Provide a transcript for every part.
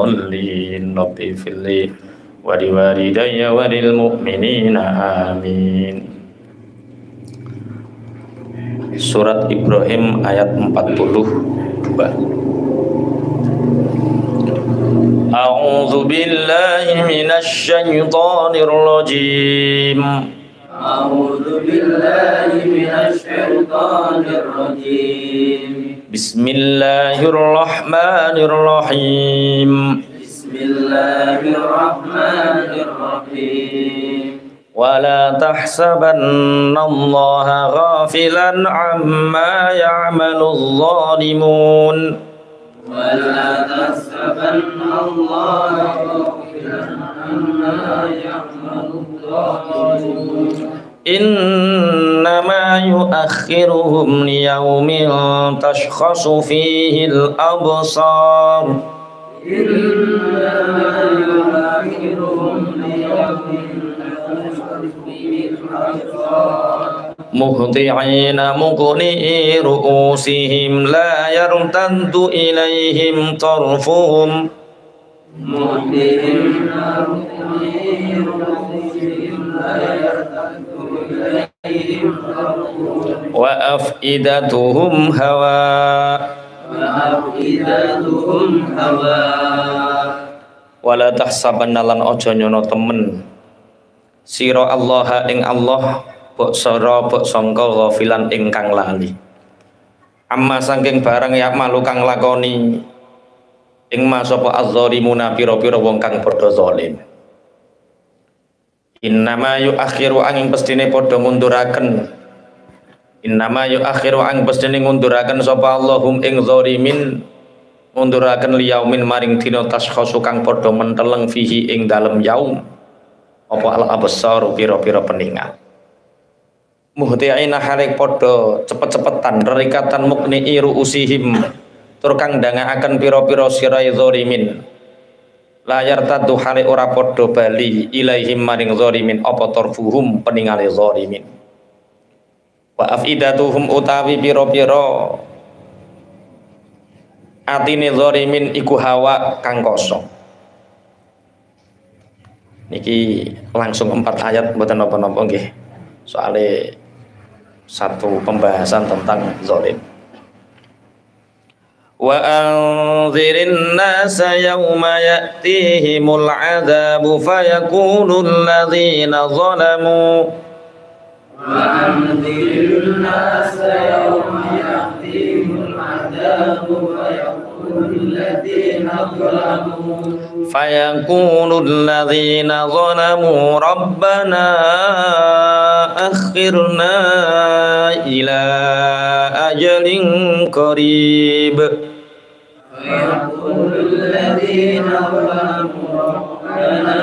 الضالين رب اغفر لي ولوالدي وللمؤمنين آمين. Surat Ibrahim ayat 42. A'udzu billahi minasy syaithanir rajim. A'udzu billahi minasy syaithanir rajim. Bismillahirrahmanirrahim. Bismillahirrahmanirrahim. Wala tahsabannallaha ghafilan amma ya'maludz zalimun. Wala tahsabannallaha ghafilan amma ya'maludz zalimun. Innama yu'akhiruhum liyaumin tashkhasu fihi al-absar. Innama yu'akhiruhum liyaumin muhti'ina muqni'i ru'usihim la yartaddu ilaihim tarfuhum muhti'ina muqni'i ru'usihim la yartaddu ilaihim tarfuhum wa af'idatuhum hawa wala tahsabanna lan aja nyono temen sira Allah ing Allah bok sira bok sangka ghafilan ingkang lali amma saking barang ya malu kang lakoni ing masapa az-zalimuna pira-pira wong kang padha zalim. Innama yu'akhiru angin pestine padha ngunduraken innama yu'akhiru ang pestine ngunduraken sapa Allahum ing zalimin ngunduraken liyaumin maring dina taskhasu kang padha menteleng fihi ing dalem yaum apa al-absar pira-pira peningat muhti'ina halik padha cepet-cepetan rerikatan mukni'i ru'usihim tur kang ndangakaken pira-pira sirai zalimin layar tadu halik ora padha bali ilaihim maring zalimin apa tarfuhum peningale zalimin wa afidatuhum utawi pira-pira atine zalimin iku hawa kang kosong. Niki langsung 4 ayat mboten napa-napa nggih. Soale satu pembahasan tentang zalim. Wa anzirin nasa yawma ya'tihimul 'adzabu fayaqulu alladhina zalamu wa anzirin nasa yawma ya'tihimul 'adzabu فيقول الذين ظلموا ربنا أخرنا إلى أجل قريب فيقول الذين ظلموا ربنا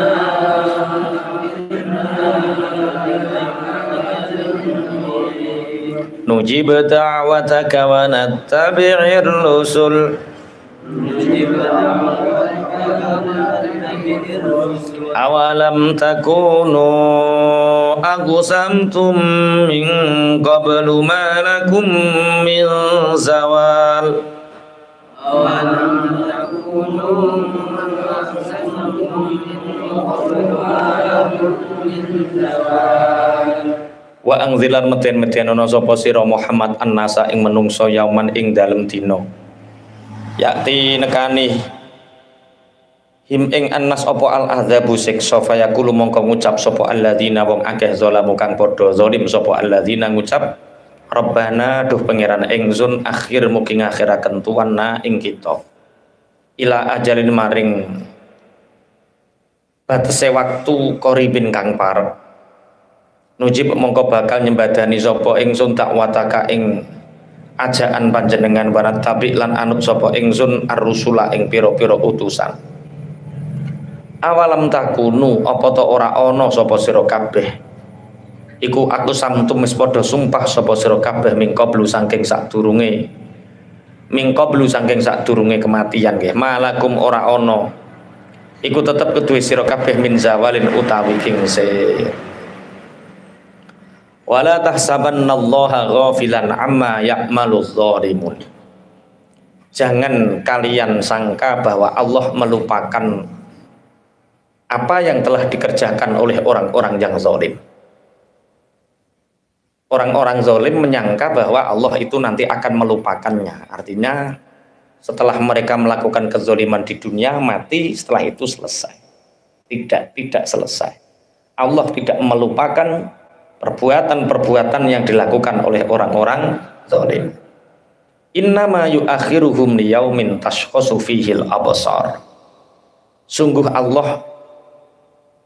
نجيب دعوتك ونتبع الرسل awalam takunu aqsamtum min qablu ma lakum min zawal awalam takunu aqsamtum min qablu ma lakum min zawal wa angzilan meden-meden ana sapa sira Muhammad annasa ing menungso yauman ing dalem dina yakti nekani him ing annas apa al adzabu siksa fayaqulu mongko ngucap sapa alladzina wong akeh zalamu kang padha zalim sapa alladzina ngucap Rabbana duh pangeran ingsun akhir mugi ngakhiraken tuwana ing kita ila ajalin maring batese waktu qaribin kang parek nujib mongko bakal nyembadani sapa ingsun dakwataka ing ajaan panjenengan barat tabi lan anut sapa ingsun ar-rusula ing pira-pira utusan awalam takunu apa ta ora ana sapa sira kabeh iku aku samtum wis padha sumpah sapa sira kabeh mingkoblu saking sadurunge kematian nggih malakum ora ana iku tetep kedue sira kabeh min zawalin utawi kingse wala tahsabannallaha ghafilan amma ya'maludz zalimun Jangan kalian sangka bahwa Allah melupakan apa yang telah dikerjakan oleh orang-orang yang zalim. Orang-orang zalim menyangka bahwa Allah itu nanti akan melupakannya. Artinya setelah mereka melakukan kezaliman di dunia, mati, setelah itu selesai. Tidak selesai. Allah tidak melupakan perbuatan-perbuatan yang dilakukan oleh orang-orang zalim. Innama yu'akhiruhum liyaumin tashkhasu fihil absar. Sungguh Allah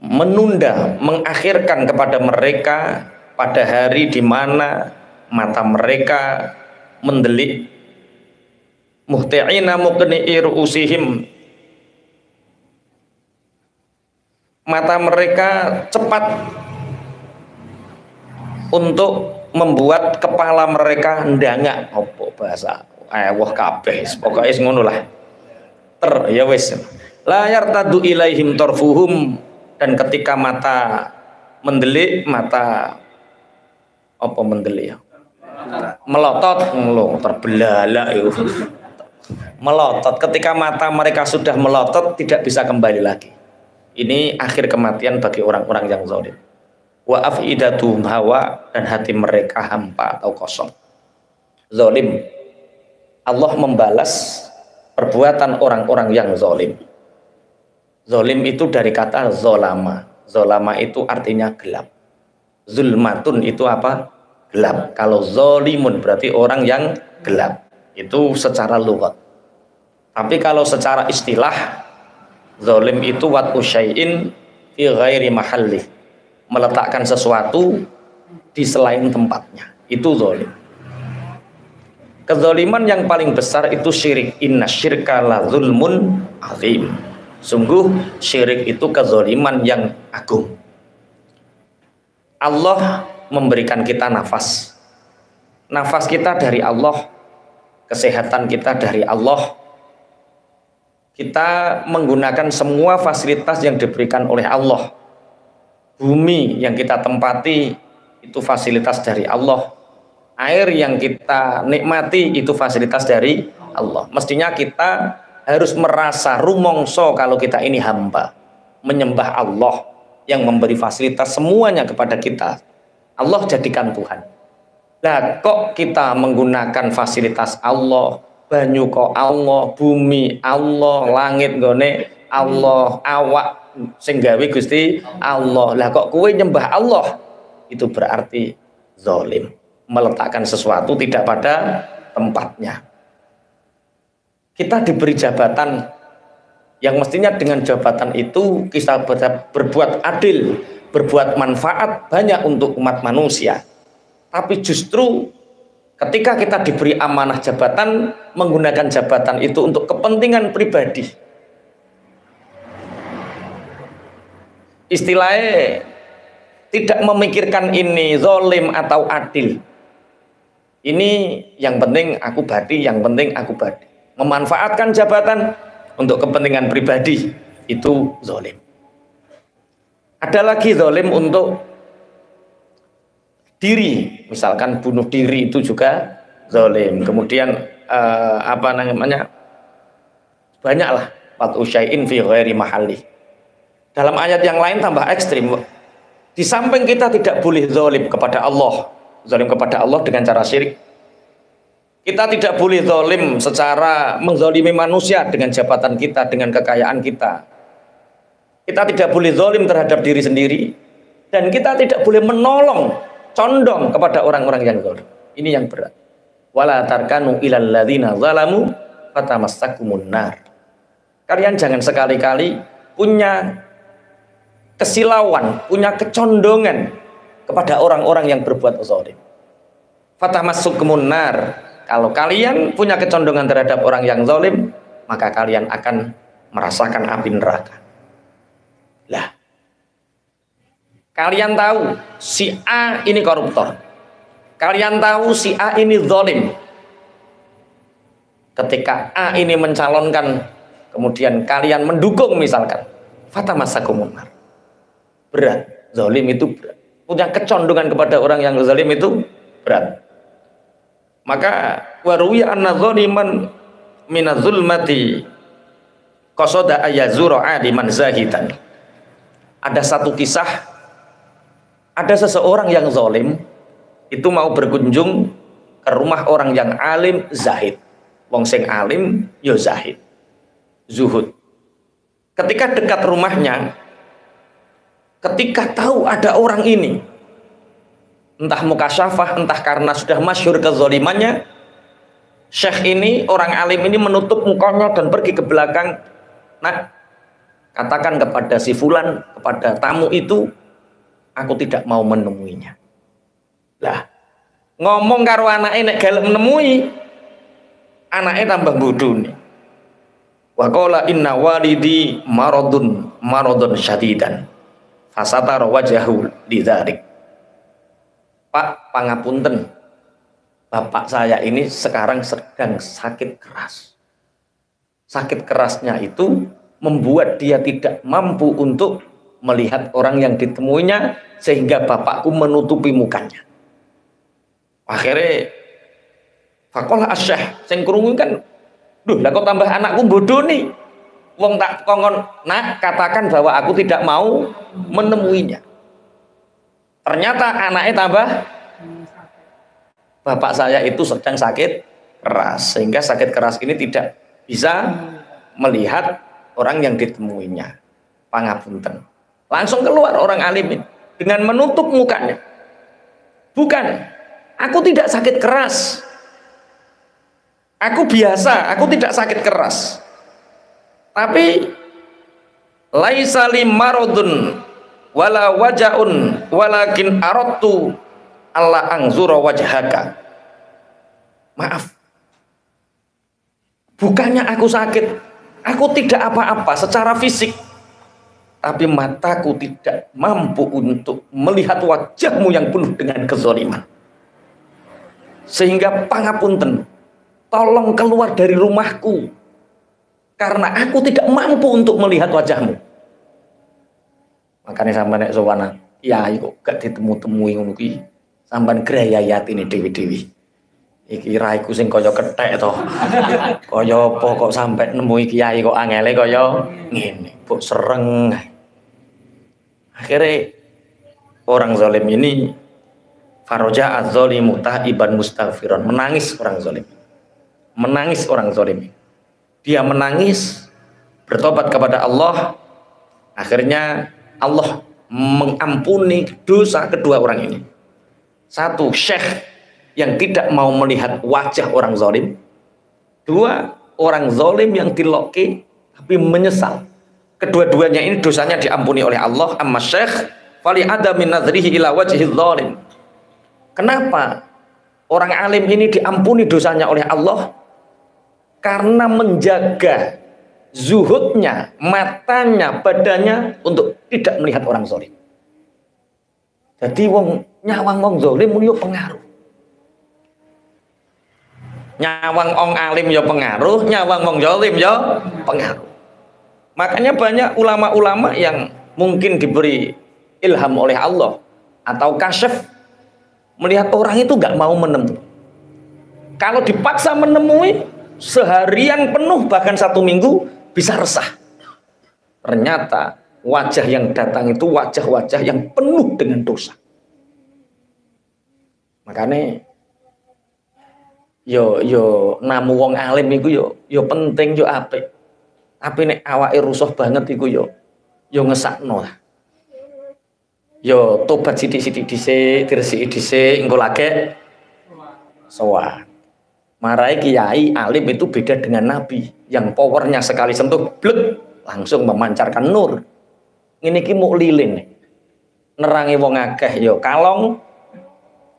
menunda, mengakhirkan kepada mereka pada hari di mana mata mereka mendelik, muhti'ina muqni'i ru'usihim, mata mereka cepat untuk membuat kepala mereka ndangak. Apa bahasa wah kabeh pokoke ngono lah. Ya wis, la yartadu ilaihim tarfuhum, dan ketika mata mendelik, mata apa mendelik ya, melotot ngono, terbelalak itu melotot. Ketika mata mereka sudah melotot, tidak bisa kembali lagi. Ini akhir kematian bagi orang-orang yang zalim. Wa afidatuhum hawa, dan hati mereka hampa atau kosong. Zalim. Allah membalas perbuatan orang-orang yang zalim. Zalim itu dari kata zolama. Zolama itu artinya gelap. Zulmatun itu apa? Gelap. Kalau zolimun berarti orang yang gelap. Itu secara lughat. Tapi kalau secara istilah, zalim itu wat'u syai'in fi ghairi mahallih, meletakkan sesuatu di selain tempatnya, itu zalim. Kezaliman yang paling besar itu syirik. Inna syirka la zulmun azim. Sungguh syirik itu kezaliman yang agung. Allah memberikan kita nafas. Nafas kita dari Allah, kesehatan kita dari Allah. Kita menggunakan semua fasilitas yang diberikan oleh Allah. Bumi yang kita tempati itu fasilitas dari Allah. Air yang kita nikmati itu fasilitas dari Allah. Mestinya kita harus merasa rumongso kalau kita ini hamba, menyembah Allah yang memberi fasilitas semuanya kepada kita. Allah jadikan Tuhan. Nah, kok kita menggunakan fasilitas Allah, banyu kok Allah, bumi Allah, langit gone Allah, awak sing gawe Gusti Allah. Lah kok kowe nyembah Allah? Itu berarti zalim, meletakkan sesuatu tidak pada tempatnya. Kita diberi jabatan yang mestinya dengan jabatan itu kita berbuat adil, berbuat manfaat banyak untuk umat manusia. Tapi justru ketika kita diberi amanah jabatan, menggunakan jabatan itu untuk kepentingan pribadi. Istilahnya tidak memikirkan ini zalim atau adil. Ini yang penting aku badi, yang penting aku badi. Memanfaatkan jabatan untuk kepentingan pribadi, itu zalim. Ada lagi zalim untuk diri, misalkan bunuh diri itu juga zalim. Kemudian apa namanya, banyaklah wat'u syai'in fi ghairi mahalli. Dalam ayat yang lain tambah ekstrim. Di samping kita tidak boleh zalim kepada Allah, zalim kepada Allah dengan cara syirik. Kita tidak boleh zalim secara menzalimi manusia dengan jabatan kita, dengan kekayaan kita. Kita tidak boleh zalim terhadap diri sendiri, dan kita tidak boleh menolong, condong kepada orang-orang yang zalim. Ini yang berat. Wala tarkanu ilal ladzina zalamu fatamassakumun nar. Kalian jangan sekali-kali punya kesilauan, punya kecondongan kepada orang-orang yang berbuat zalim. Fatamassakumun nar. Kalau kalian punya kecondongan terhadap orang yang zalim, maka kalian akan merasakan api neraka. Lah, kalian tahu si A ini koruptor. Kalian tahu si A ini zalim. Ketika A ini mencalonkan, kemudian kalian mendukung misalkan, fatamassakumun nar. Berat, zalim itu berat. Punya kecondongan kepada orang yang zalim itu berat. Maka waruya anna zaliman minadzulmati qasada ayazura aliman zahidan. Ada satu kisah, ada seseorang yang zalim itu mau berkunjung ke rumah orang yang alim zahid. Wong sing alim yo zahid, zuhud. Ketika dekat rumahnya, ketika tahu ada orang ini, entah mukasyafah, entah karena sudah masyhur kezalimannya, syekh ini, orang alim ini menutup mukanya dan pergi ke belakang. Nah, katakan kepada si fulan, kepada tamu itu, aku tidak mau menemuinya. Lah, ngomong karo anake nek gelem menemui, anake tambah bodoh nih. Wa qala inna walidi maradun syadidan. Fasatara wajahu lidzalik. Pak, pangapunten. Bapak saya ini sekarang sedang sakit keras. Sakit kerasnya itu membuat dia tidak mampu untuk melihat orang yang ditemuinya, sehingga bapakku menutupi mukanya. Akhirnya faqala asyah sing krungu kan, duh lah kok tambah anakku bodoh nih. Wong tak kongkon, nak katakan bahwa aku tidak mau menemuinya. Ternyata anaknya tambah, bapak saya itu sedang sakit keras, sehingga sakit keras ini tidak bisa melihat orang yang ditemuinya. Pangapunten. Langsung keluar orang alimin dengan menutup mukanya. Bukan, aku tidak sakit keras. Aku biasa, aku tidak sakit keras. Tapi laisa li maradun wala wajaun walakin aradtu alla anzura wajhaka. Maaf. Bukannya aku sakit, aku tidak apa-apa secara fisik. Tapi mataku tidak mampu untuk melihat wajahmu yang penuh dengan kezaliman. Sehingga pangapunten, tolong keluar dari rumahku, karena aku tidak mampu untuk melihat wajahmu. Makanya sampai nek sowana, ya kok gak ditemu-temui ngono ki, sampean grayayatine dewi-dewi. Iki raiku sing kaya kethek to. Kaya apa kok sampai nemui kiai kok angele kaya ngene, mbok sereng. Akhirnya orang zalim ini faroja az-zalimu ta'iban mustaghfiran, menangis orang zalim. Menangis orang zalim. Dia menangis, bertobat kepada Allah. Akhirnya Allah mengampuni dosa kedua orang ini. Satu, syekh yang tidak mau melihat wajah orang zalim. Dua, orang zalim yang diloki tapi menyesal. Kedua-duanya ini dosanya diampuni oleh Allah. Amma syekh fali ada min nadrihi ila wajhil zalim. Kenapa orang alim ini diampuni dosanya oleh Allah? Karena menjaga zuhudnya, matanya, badannya untuk tidak melihat orang zalim. Jadi nyawang wong zalim yo pengaruh. Nyawang wong alim yo pengaruh, nyawang wong zalim yo pengaruh. Makanya banyak ulama-ulama yang mungkin diberi ilham oleh Allah atau kasyaf, melihat orang itu gak mau menemui. Kalau dipaksa menemui, seharian penuh bahkan 1 minggu bisa resah. Ternyata wajah yang datang itu wajah-wajah yang penuh dengan dosa. Makanya yo namu wong alim iku yo penting yo apik. Tapi nek awake rusuh banget iku yo ngesakno lah. Yo tobat sithik-sithik dhisik, diresiki dhisik engko lagi sowan. Marai kiai alim itu beda dengan nabi yang powernya sekali sentuh blek langsung memancarkan nur. Ngene iki muk lilin. Nerangi wong akeh yo kalong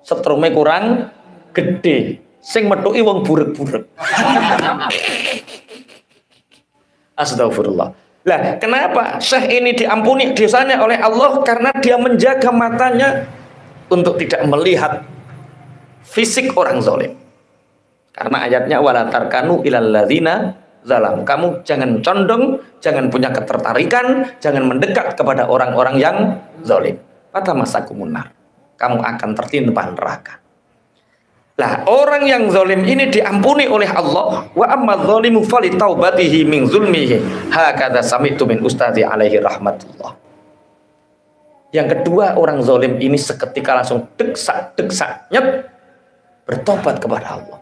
setrume kurang gede. Sing methuki wong burek-burek. Astagfirullah. Lah, kenapa syekh ini diampuni dosanya oleh Allah? Karena dia menjaga matanya untuk tidak melihat fisik orang zalim. Karena ayatnya wala tarkanu ilal ladzina zalam. Kamu jangan condong, jangan punya ketertarikan, jangan mendekat kepada orang-orang yang zalim. Fata masakumun nar. Kamu akan tertimpa neraka. Lah orang yang zalim ini diampuni oleh Allah. Wa amma dzalimu falitaubatihi min zulmihi. Hakadza sami'tu min ustazi alaihi rahmatullah. Yang kedua, orang zalim ini seketika langsung deksak nyet bertobat kepada Allah.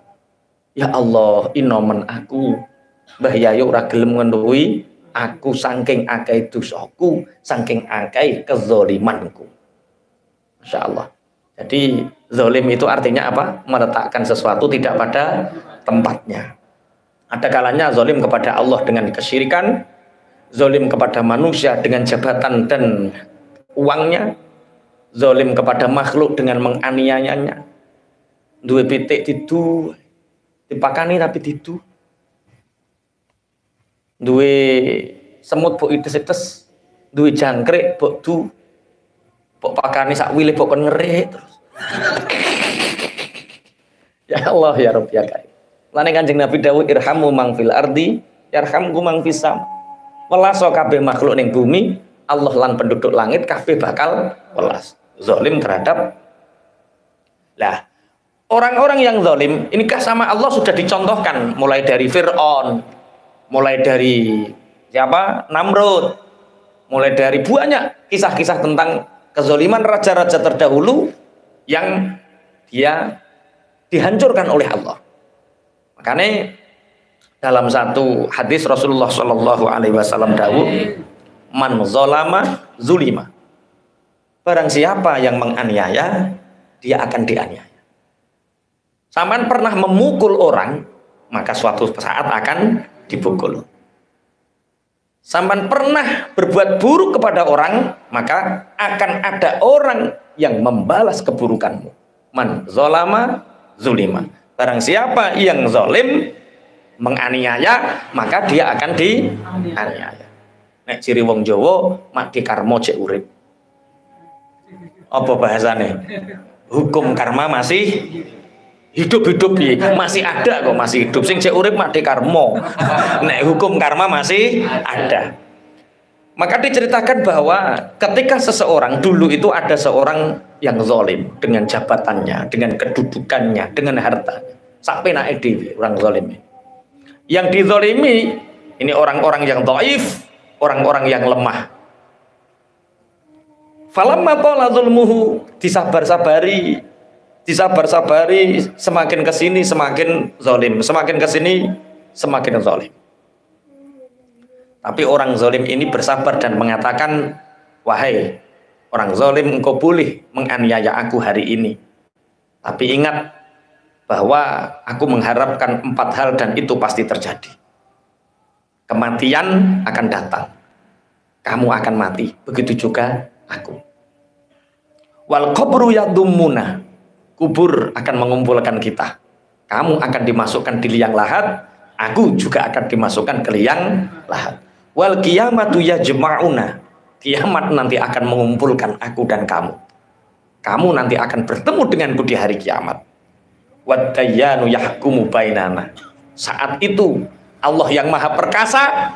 Ya Allah, inomen aku Mbah Yayo ora gelem ngenuhi aku saking akeh dosaku, saking akeh kezalimanku. Masya Allah. Jadi zalim itu artinya apa? Meletakkan sesuatu tidak pada tempatnya. Ada kalanya zalim kepada Allah dengan kesyirikan, zalim kepada manusia dengan jabatan dan uangnya, zalim kepada makhluk dengan menganiayanya. Duwe pitik didu, dipakani tapi didu. Duwe semut mbok ites-ites, duwe jangkrik mbok du. Mbok pakani sak wilih mbok kon ngerik terus. Ya Allah ya Rabb ya Karim. Lane Kanjeng Nabi dawuh irhamu mang fil ardi yarhamku mang fis sam. Welaso kabeh makhluk ning bumi, Allah lan penduduk langit kabeh bakal welas. Zalim terhadap. Lah, orang-orang yang zalim inikah sama Allah sudah dicontohkan mulai dari Fir'aun, mulai dari siapa? Namrud, mulai dari banyak kisah-kisah tentang kezaliman raja-raja terdahulu yang dia dihancurkan oleh Allah. Makanya dalam satu hadis Rasulullah Shallallahu Alaihi Wasallam dawuh, man zolama zulima. Barang siapa yang menganiaya, dia akan dianiaya. Sampean pernah memukul orang, maka suatu saat akan dipukul. Sampean pernah berbuat buruk kepada orang, maka akan ada orang yang membalas keburukanmu. Man zolama zulima. Barang siapa yang zalim menganiaya, maka dia akan dianiaya. Nek ciri wong Jawa mak dikarmo cek urip. Apa bahasane? Hukum karma masih hidup-hidup ya, masih ada kok, masih hidup. Sing cek urip mak dikarmo. Nek hukum karma masih ada. Maka diceritakan bahwa ketika seseorang dulu itu ada seorang yang zalim dengan jabatannya, dengan kedudukannya, dengan hartanya. Sampai naik dewi orang zalim. Yang dizalimi ini orang-orang yang dhaif, orang-orang yang lemah. Falamma tala zulmuhu, disabar-sabari, semakin kesini semakin zalim, semakin kesini semakin zalim. Tapi orang zalim ini bersabar dan mengatakan, wahai orang zalim, engkau boleh menganiaya aku hari ini. Tapi ingat bahwa aku mengharapkan 4 hal dan itu pasti terjadi. Kematian akan datang. Kamu akan mati. Begitu juga aku. Wal qabru yadumuna. Kubur akan mengumpulkan kita. Kamu akan dimasukkan di liang lahat. Aku juga akan dimasukkan ke liang lahat. Wal qiyamatu yajma'una. Kiamat nanti akan mengumpulkan aku dan kamu. Kamu nanti akan bertemu denganku di hari kiamat. Wad-dayyanu yahkumu bainana. Saat itu Allah yang Maha Perkasa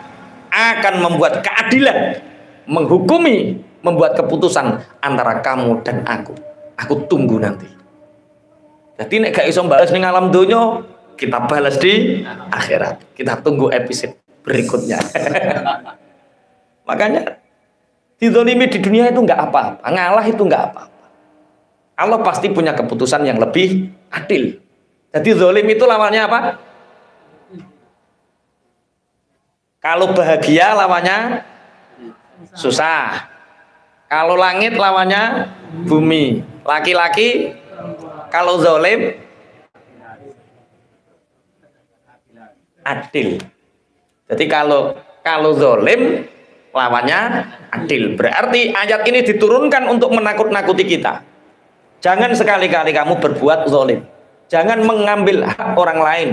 akan membuat keadilan, menghukumi, membuat keputusan antara kamu dan aku. Aku tunggu nanti. Jadi nek gak iso balas ning alam donya, kita balas di akhirat. Kita tunggu episode berikutnya. Makanya dizalimi di dunia itu nggak apa-apa, ngalah itu nggak apa-apa. Allah pasti punya keputusan yang lebih adil. Jadi zalim itu lawannya apa? Kalau bahagia lawannya susah. Kalau langit lawannya bumi. Laki-laki kalau zalim adil. Jadi kalau zalim lawannya adil. Berarti ayat ini diturunkan untuk menakut-nakuti kita. Jangan sekali-kali kamu berbuat zalim. Jangan mengambil hak orang lain.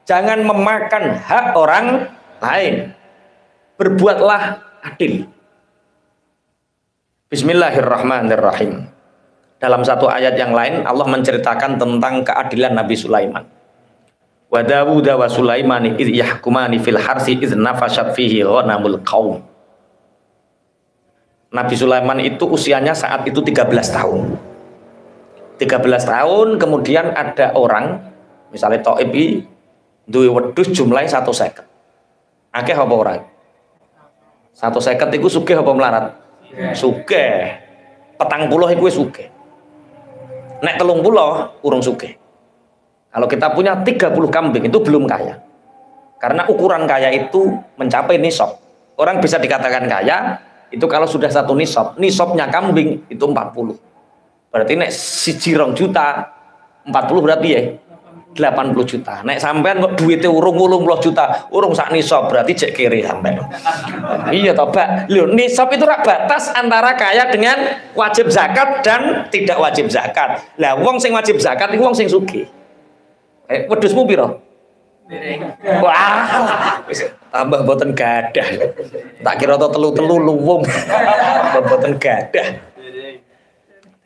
Jangan memakan hak orang lain. Berbuatlah adil. Bismillahirrahmanirrahim. Dalam satu ayat yang lain Allah menceritakan tentang keadilan Nabi Sulaiman. Wa Dawud wa Sulaiman idh yahkumani fil harsi idh nafashat fihi ghanamul qaum. Nabi Sulaiman itu usianya saat itu 13 tahun. 13 tahun kemudian ada orang misalnya Thaib iki duwe wedhus jumlahnya 150. Akeh apa ora? 150 iku sugih apa melarat? Sugih. 40 iku wis sugih. Nek 30 urung sugih. Kalau kita punya 30 kambing itu belum kaya. Karena ukuran kaya itu mencapai nisab. Orang bisa dikatakan kaya itu kalau sudah satu nisab. Nisabnya kambing itu 40. Berarti nek 1 juta 40 berarti ya 80 juta. Nek sampean kok duitnya urung 80 juta, urung sak nisab berarti cek kiri sampean. Iya toh, Pak. Lho, nisab itu rak batas antara kaya dengan wajib zakat dan tidak wajib zakat. Lah wong sing wajib zakat iku wong sing sugih. Wedhusmu piro? Wah, tambah boten gadah. Tak kira to telu-telu luwung. Boten gadah.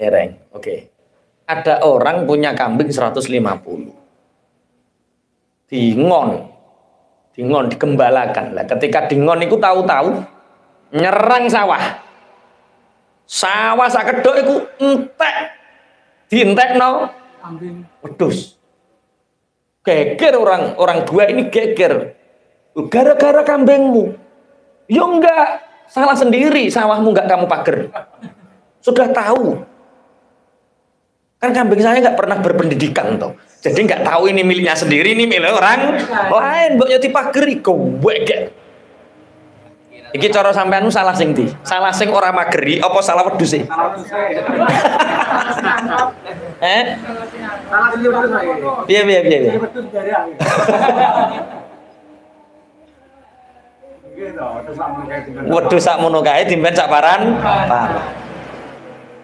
Dereng. Oke. Ada orang punya kambing 150. Dingon digembalakan lah. Ketika dingon itu tahu-tahu nyerang sawah sak kedok itu dientekno kambing wedhus. Geger orang dua ini geger gara-gara kambingmu. Ya enggak, salah sendiri, sawahmu enggak kamu pager. Sudah tahu kan kambing saya nggak pernah berpendidikan toh, jadi nggak tahu ini miliknya sendiri, ini milik orang lain. Mbok yo dipageri gowek. Iki cara sampeanmu salah sing ndi? Salah sing ora mageri apa salah wedhus e? Piye. Wedhus sakmono kae dimben sak paran.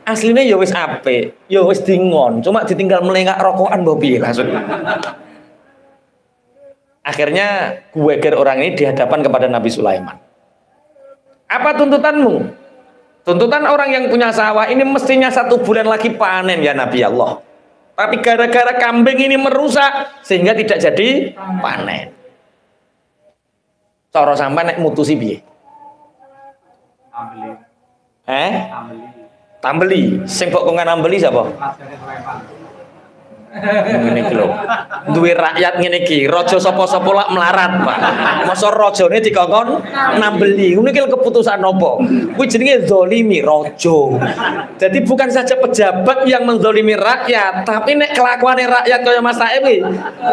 Aslinya ya wis apik, ya wis dingon, cuma ditinggal melengak rokokan mbok piye langsung. Akhirnya geger orang ini di hadapan kepada Nabi Sulaiman. Apa tuntutanmu? Tuntutan orang yang punya sawah ini mestinya 1 bulan lagi panen ya Nabi Allah. Tapi gara-gara kambing ini merusak sehingga tidak jadi panen. Cara sampai nek mutusi piye? Tambeli. Sing kok kongan ambeli sapa? Ngene iki lho. Duwe rakyat ngene iki, raja sapa-sapa lak melarat, Pak. Masa rajane dikongkon nambeli. Ngono iki keputusan apa? Kuwi jenenge zalimi raja. Jadi bukan saja pejabat yang menzalimi rakyat, tapi nek kelakuane rakyat kaya Mas Taib iki,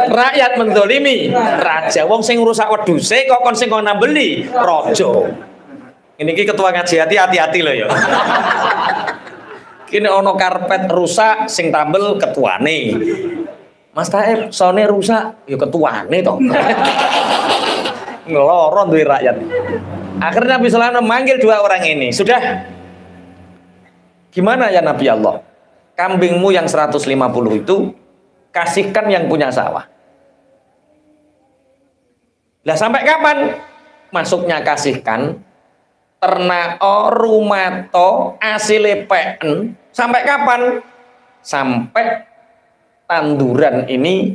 rakyat menzalimi raja. Wong sing ngrusak wedhuse kok kon sing kon nambeli raja. Ini ketua ngaji hati-hati loh ya. Kini ono karpet rusak sing tambel ketuane. Mas Taib sone rusak ya ketuane toh. Ngeloron duwe rakyat. Akhirnya Nabi Sulaiman memanggil 2 orang ini. Sudah. Gimana ya Nabi Allah? Kambingmu yang 150 itu kasihkan yang punya sawah. Lah sampai kapan? Masuknya kasihkan. Ternao, rumato, asile PN sampai kapan? Sampai tanduran ini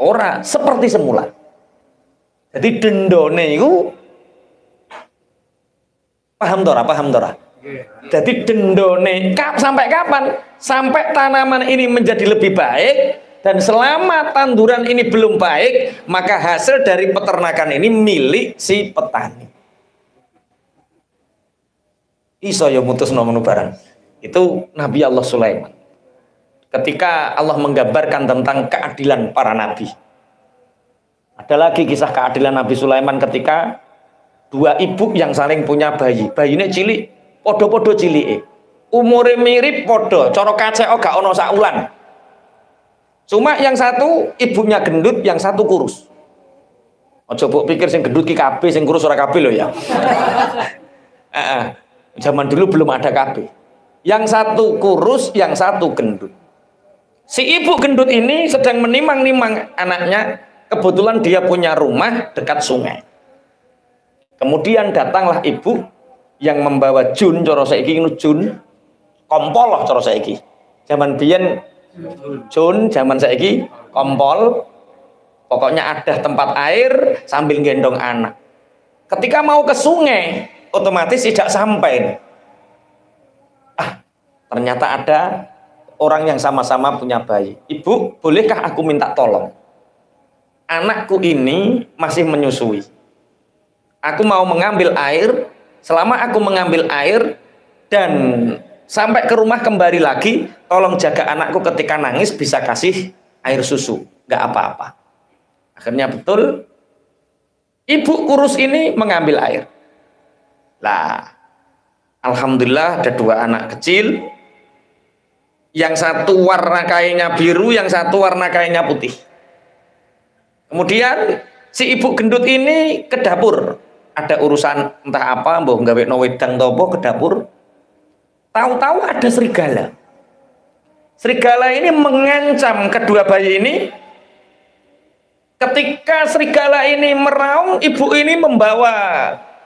ora seperti semula. Jadi dendone itu paham tora? Jadi dendone sampai kapan? Sampai tanaman ini menjadi lebih baik. Dan selama tanduran ini belum baik, maka hasil dari peternakan ini milik si petani. Iso ya mutus nomor barang. Itu Nabi Allah Sulaiman. Ketika Allah menggambarkan tentang keadilan para nabi. Ada lagi kisah keadilan Nabi Sulaiman ketika 2 ibu yang saling punya bayi. Bayine cilik, podo-podo cilike. Umure mirip podo, cara kacek gak ono saulan. Cuma yang satu ibunya gendut, yang satu kurus. Ojo mbok pikir sing gendut ki kabeh, sing kurus ora kabeh lho ya. Zaman dulu belum ada KB. Yang satu kurus, yang satu gendut. Si ibu gendut ini sedang menimang-nimang anaknya. Kebetulan dia punya rumah dekat sungai. Kemudian datanglah ibu yang membawa jun, cara saiki jun, kompol loh cara saiki. Zaman biyen jun, zaman saiki kompol. Pokoknya ada tempat air sambil gendong anak. Ketika mau ke sungai, otomatis tidak sampai. Ternyata ada orang yang sama-sama punya bayi. Ibu, bolehkah aku minta tolong? Anakku ini masih menyusui. Aku mau mengambil air. Selama aku mengambil air dan sampai ke rumah kembali lagi, tolong jaga anakku ketika nangis, bisa kasih air susu. Nggak apa-apa. Akhirnya betul, ibu kurus ini mengambil air. Lah, alhamdulillah ada 2 anak kecil. Yang satu warna kainnya biru, yang satu warna kainnya putih. Kemudian si ibu gendut ini ke dapur. Ada urusan entah apa, mbah gawe no wedang topo ke dapur. Tahu-tahu ada serigala. Serigala ini mengancam kedua bayi ini. Ketika serigala ini meraung, ibu ini membawa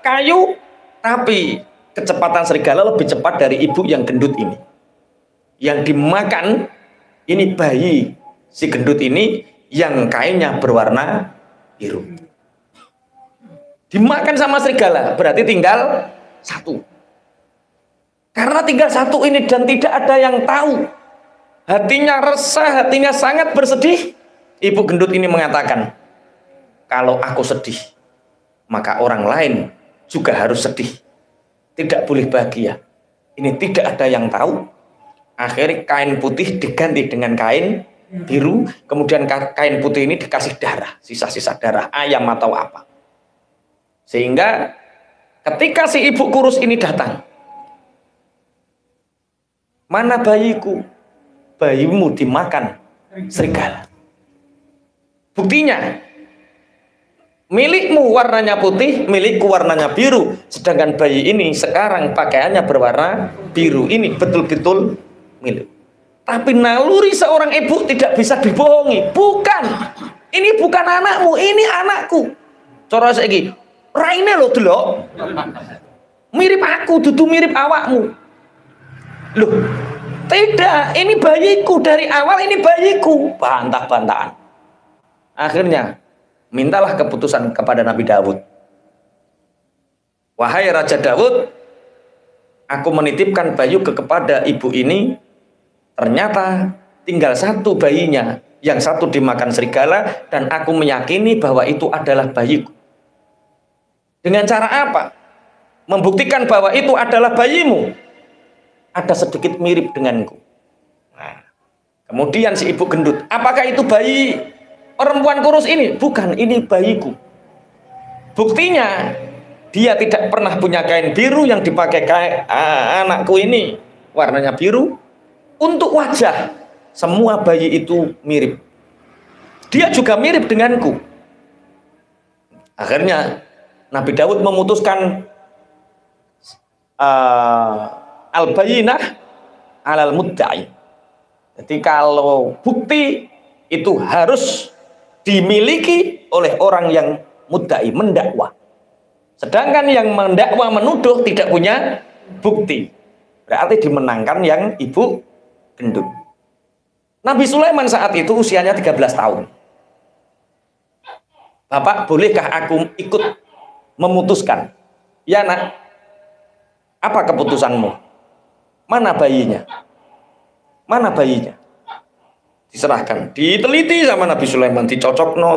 kayu, tapi kecepatan serigala lebih cepat dari ibu yang gendut ini. Yang dimakan ini bayi si gendut ini yang kainnya berwarna biru. Dimakan sama serigala, berarti tinggal 1. Karena tinggal 1 ini dan tidak ada yang tahu, hatinya resah, hatinya sangat bersedih. Ibu gendut ini mengatakan, kalau aku sedih, maka orang lain juga harus sedih. Tidak boleh bahagia. Ini tidak ada yang tahu. Akhirnya kain putih diganti dengan kain biru. Kemudian kain putih ini dikasih darah, sisa-sisa darah ayam atau apa. Sehingga ketika si ibu kurus ini datang, mana bayiku? Bayimu dimakan serigala. Buktinya, milikmu warnanya putih, milikku warnanya biru. Sedangkan bayi ini sekarang pakaiannya berwarna biru. Ini betul-betul milik. Tapi naluri seorang ibu tidak bisa dibohongi. Bukan, ini bukan anakmu, ini anakku. Cara saiki, raine lho delok. Mirip aku, dudu mirip awakmu. Loh, tidak, ini bayiku dari awal, ini bayiku. Bantah-bantahan. Akhirnya mintalah keputusan kepada Nabi Daud. Wahai Raja Daud, aku menitipkan bayi kepada ibu ini. Ternyata tinggal 1 bayinya, yang 1 dimakan serigala, dan aku meyakini bahwa itu adalah bayiku. Dengan cara apa? Membuktikan bahwa itu adalah bayimu. Ada sedikit mirip denganku. Nah, kemudian si ibu gendut, apakah itu bayi perempuan kurus ini? Bukan, ini bayiku. Buktinya, dia tidak pernah punya kain biru yang dipakai anakku ini. Warnanya biru. Untuk wajah, semua bayi itu mirip. Dia juga mirip denganku. Akhirnya, Nabi Daud memutuskan al-bayyinah alal mudda'i. Jadi kalau bukti itu harus dimiliki oleh orang yang mudda'i, mendakwa. Sedangkan yang mendakwa menuduh tidak punya bukti. Berarti dimenangkan yang ibu gendut. Nabi Sulaiman saat itu usianya 13 tahun. Bapak, bolehkah aku ikut memutuskan? Ya nak, apa keputusanmu? Mana bayinya? Mana bayinya? Diserahkan, diteliti sama Nabi Sulaiman, dicocokno.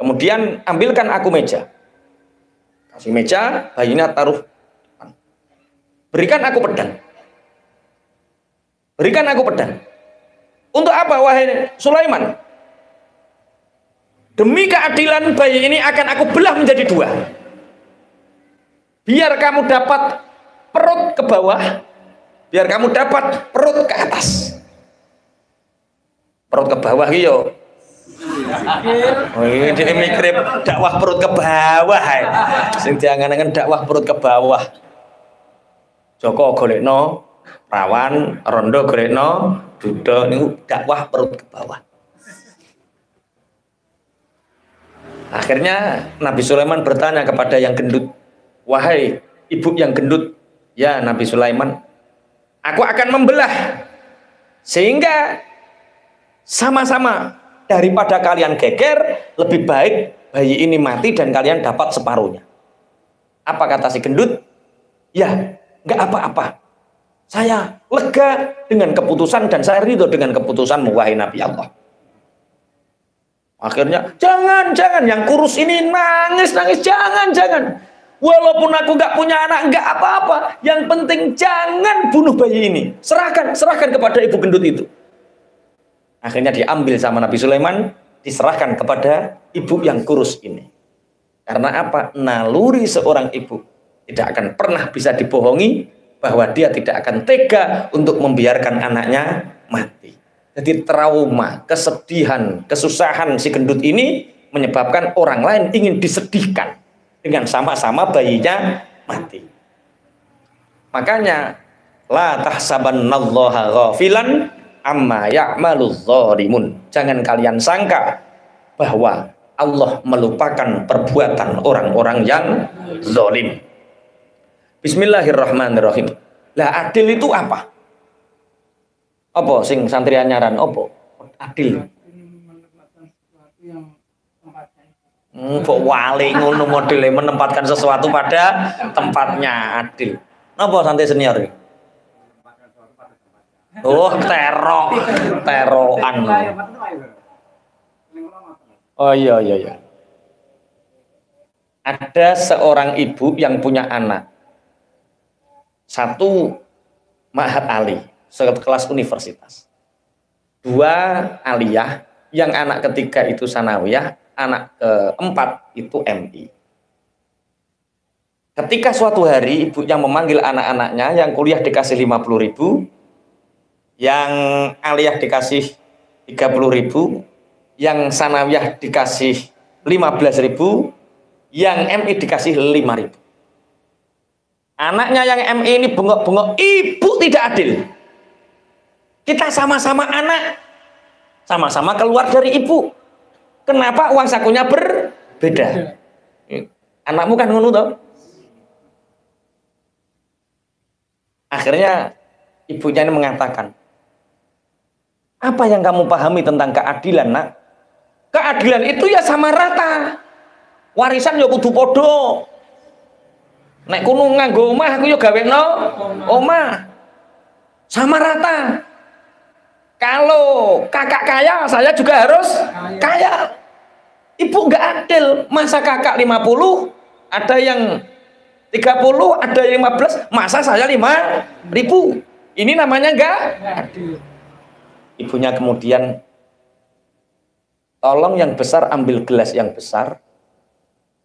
Kemudian ambilkan aku meja. Kasih meja, bayinya taruh. Berikan aku pedang. Berikan aku pedang. Untuk apa wahai Sulaiman? Demi keadilan bayi ini akan aku belah menjadi 2. Biar kamu dapat perut ke bawah, biar kamu dapat perut ke atas. Perut ke bawah iyo. Oh, ini mikir dakwah perut ke bawah. Sing diangan-angan dakwah perut ke bawah. Joko golekno rawan, rondo golekno duda, niku dakwah perut ke bawah. Akhirnya Nabi Sulaiman bertanya kepada yang gendut, wahai ibu yang gendut, ya Nabi Sulaiman, aku akan membelah sehingga sama-sama, daripada kalian geger, lebih baik bayi ini mati dan kalian dapat separuhnya. Apa kata si gendut? Ya, nggak apa-apa. Saya lega dengan keputusan dan saya ridho dengan keputusanmu wahai Nabi Allah. Akhirnya jangan yang kurus ini nangis, jangan. Walaupun aku nggak punya anak nggak apa-apa. Yang penting jangan bunuh bayi ini. Serahkan kepada ibu gendut itu. Akhirnya diambil sama Nabi Sulaiman, diserahkan kepada ibu yang kurus ini. Karena apa? Naluri seorang ibu tidak akan pernah bisa dibohongi bahwa dia tidak akan tega untuk membiarkan anaknya mati. Jadi trauma, kesedihan, kesusahan si gendut ini menyebabkan orang lain ingin disedihkan dengan sama-sama bayinya mati. Makanya la tahsabannallaha ghafilan amma ya'maludz zalimun. Jangan kalian sangka bahwa Allah melupakan perbuatan orang-orang yang zalim. Bismillahirrahmanirrahim. Lah adil itu apa? Apa sing santri anyaran apa? Adil. Kok wali ngono modele menempatkan sesuatu pada tempatnya, adil. Napa santri senior? Oh, teroan. Oh iya. Ada seorang ibu yang punya anak. Satu Ma'had Ali, sekelas universitas. Dua aliyah, yang anak ketiga itu sanawiyah, anak keempat itu MI. Ketika suatu hari ibu yang memanggil anak-anaknya, yang kuliah dikasih 50.000, yang aliyah dikasih 30.000, yang sanawiyah dikasih 15.000, yang MI dikasih 5.000. Anaknya yang MI ini bengok-bengok, ibu tidak adil. Kita sama-sama anak, sama-sama keluar dari ibu. Kenapa uang sakunya berbeda? Anakmu kan ngono toh? Akhirnya ibunya ini mengatakan, apa yang kamu pahami tentang keadilan, nak? Keadilan itu ya sama rata. Warisan ya kudu podo. Nek kuno nganggo omah aku yo gaweno omah. Sama rata. Kalau kakak kaya, saya juga harus kaya. Ibu nggak adil. Masa kakak 50, ada yang 30, ada yang 15, masa saya 5.000. Ini namanya nggak adil. Ibunya kemudian, tolong yang besar ambil gelas yang besar,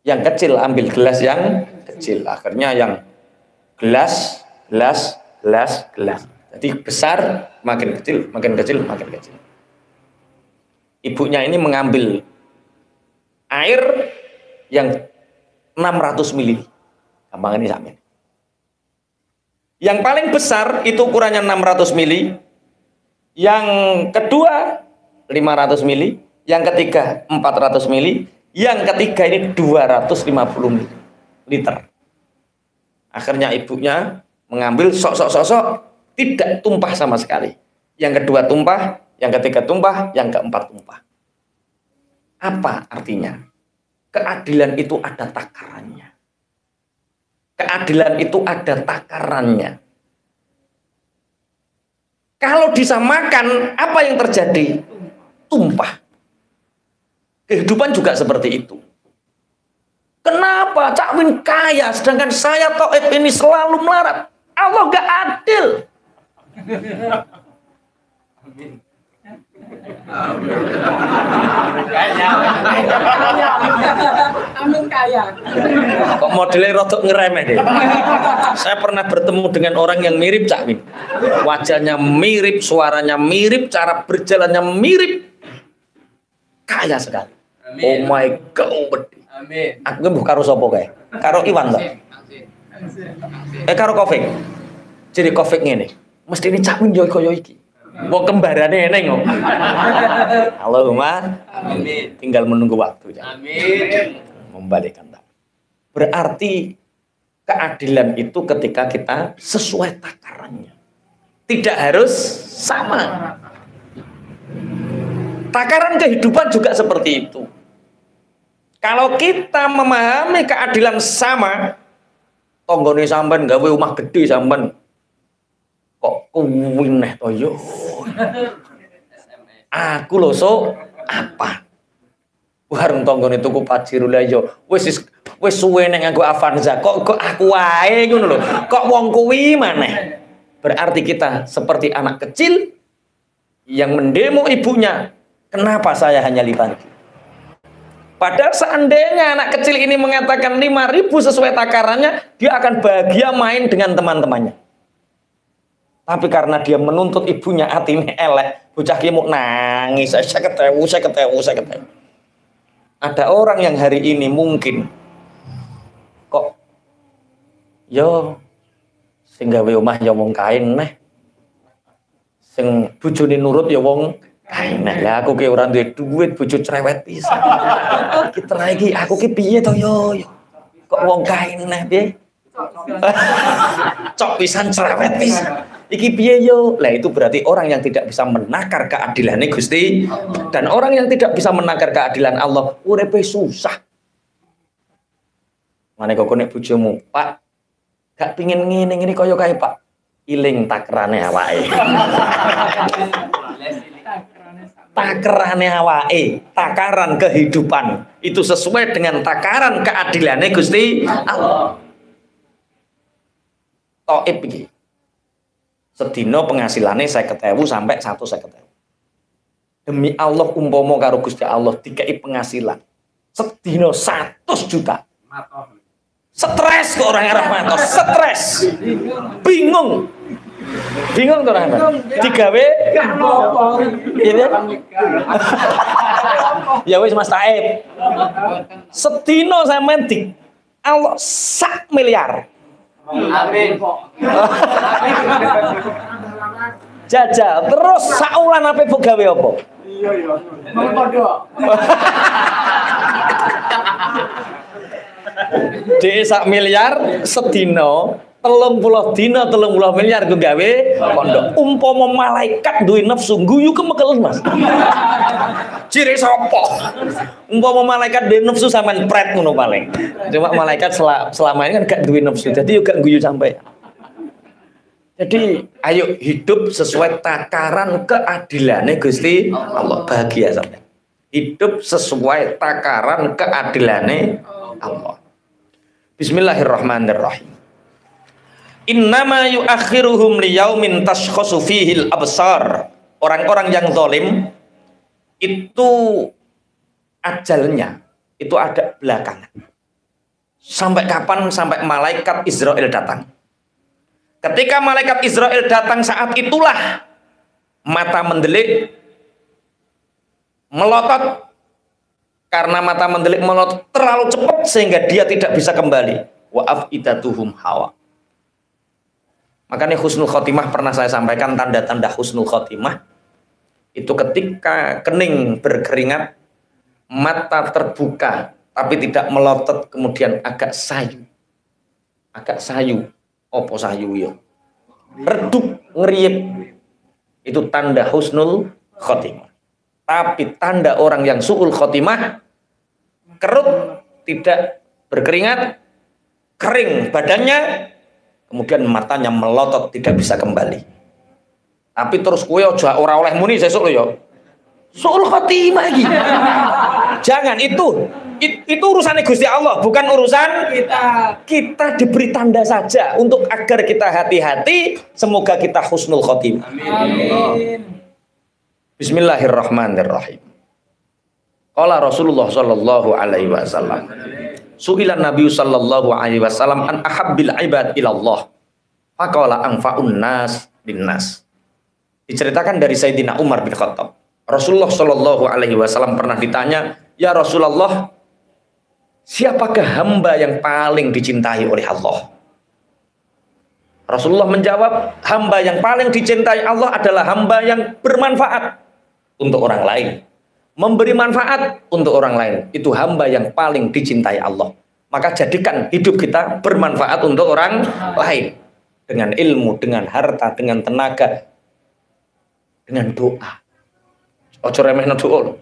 yang kecil ambil gelas yang kecil. Akhirnya yang gelas. Jadi besar makin kecil. Ibunya ini mengambil air yang 600 mili. Gampang ini sampai. Yang paling besar itu ukurannya 600 mili. Yang kedua 500 mili. Yang ketiga 400 mili. Yang ketiga ini 250 liter. Akhirnya ibunya mengambil sok tidak tumpah sama sekali. Yang kedua tumpah, yang ketiga tumpah, yang keempat tumpah. Apa artinya? Keadilan itu ada takarannya. Keadilan itu ada takarannya. Kalau disamakan, apa yang terjadi? Tumpah. Kehidupan juga seperti itu. Kenapa Cak Win kaya sedangkan saya Taib ini selalu melarat? Allah gak adil. Amin kaya. Kok modelnya rotok ngeremeh deh. Saya pernah bertemu dengan orang yang mirip Cak Win. Wajahnya mirip, suaranya mirip, cara berjalannya mirip. Kaya sekali. Amin. Oh my God. Amin. Aku mbuh karo sapa kae? Karo Iwan to? Karo Kofik. Jadi Kofik ngene. Mesti ini Cak Win yo kaya iki. Wong kembarane eneng kok. Allahumma amin. Tinggal menunggu waktu ya. Amin. Membalikkan tangan. Berarti keadilan itu ketika kita sesuai takarannya. Tidak harus sama. Takaran kehidupan juga seperti itu. Kalau kita memahami keadilan sama, tonggone sampean gawe omah gede sampean Kok kuwi neh to yo. Aku lho so apa? Warung tanggane tuku Pajero lah yo. Wis suwe nek nganggo Avanza kok aku wae ngono lho. Kok wong kuwi maneh. Berarti kita seperti anak kecil yang mendemo ibunya. Kenapa saya hanya 5.000? Padahal seandainya anak kecil ini mengatakan 5.000 sesuai takarannya, dia akan bahagia main dengan teman-temannya. Tapi karena dia menuntut ibunya, atine elek, bocah ki mau nangis, saya ketemu. Ada orang yang hari ini mungkin kok yo sing gawe omah ya wong kain neh. Sing bojone nurut ya wong kain neh. Lah aku ki ora duwe duit, bojo cerewet pisan. Ki terae ki aku ki piye to yo. Kok wong kain neh piye? Cok pisan cerewet pisan. Iki piye yo? Lah itu berarti orang yang tidak bisa menakar keadilannya Gusti. Dan orang yang tidak bisa menakar keadilan Allah, urepe susah. Mane kok nek bojomu, Pak, gak pingin ngene kaya kae, Pak. Iling takrane awake. Takrane awake, takaran kehidupan itu sesuai dengan takaran keadilannya Gusti Allah. Toib iki. Sedina penghasilane 50.000 sampai 150.000. Demi Allah umpama karo Gusti Allah dikai penghasilan sedina 100 juta. Stres kok orang arep matos, stres. Bingung tuh orang digawe ini ya wis Mas Taib. Sedina sampean di Allah 1 miliar. Amin. Jajal terus saulan apa mbok gawe apa? Iya. Dek 1 miliar sedina 30 dina 30 miliar gue gawe pondok. Umpama malaikat duwe nafsu guyu kemekelen Mas. Ciri sapa? Umpama malaikat duwe nafsu sampean pret ngono paling. Cuma malaikat selama ini kan gak duwe nafsu. Jadi yo gak guyu sampai. Jadi ayo hidup sesuai takaran keadilannya Gusti Allah, bahagia sampean. Hidup sesuai takaran keadilannya Allah. Bismillahirrahmanirrahim. Innama yuakhiruhum liyaumin tashkhasu fihil absar. Orang-orang yang zalim itu ajalnya itu ada belakangan. Sampai kapan? Sampai malaikat Israel datang. Ketika malaikat Israel datang saat itulah mata mendelik melotot. Karena mata mendelik melotot terlalu cepat sehingga dia tidak bisa kembali. Wa afidatuhum hawa. Makanya husnul khotimah pernah saya sampaikan, tanda-tanda husnul khotimah itu ketika kening berkeringat, mata terbuka tapi tidak melotot, kemudian agak sayu. Opo sayu yo? Redup, ngeriyep. Itu tanda husnul khotimah. Tapi tanda orang yang su'ul khotimah, kerut, tidak berkeringat, kering badannya, kemudian matanya melotot, tidak bisa kembali. Tapi terus kue aja ora oleh muni sesuk lho ya. Su'ul khotimah iki. Jangan itu urusannya Gusti Allah, bukan urusan kita. Kita diberi tanda saja untuk agar kita hati-hati, semoga kita husnul khotimah. Amin. Bismillahirrahmanirrahim. Qala Rasulullah sallallahu alaihi wasallam. Su'ilan Nabi sallallahu alaihi wasallam an ahabbil ibad ilallah. Faqala anfa'un nas binnas. Diceritakan dari Sayyidina Umar bin Khattab. Rasulullah sallallahu alaihi wasallam pernah ditanya, "Ya Rasulullah, siapakah hamba yang paling dicintai oleh Allah?" Rasulullah menjawab, hamba yang paling dicintai Allah adalah hamba yang bermanfaat untuk orang lain. Memberi manfaat untuk orang lain. Itu hamba yang paling dicintai Allah. Maka jadikan hidup kita bermanfaat untuk orang lain. Dengan ilmu, dengan harta, dengan tenaga, dengan doa. Ojo remehna doa.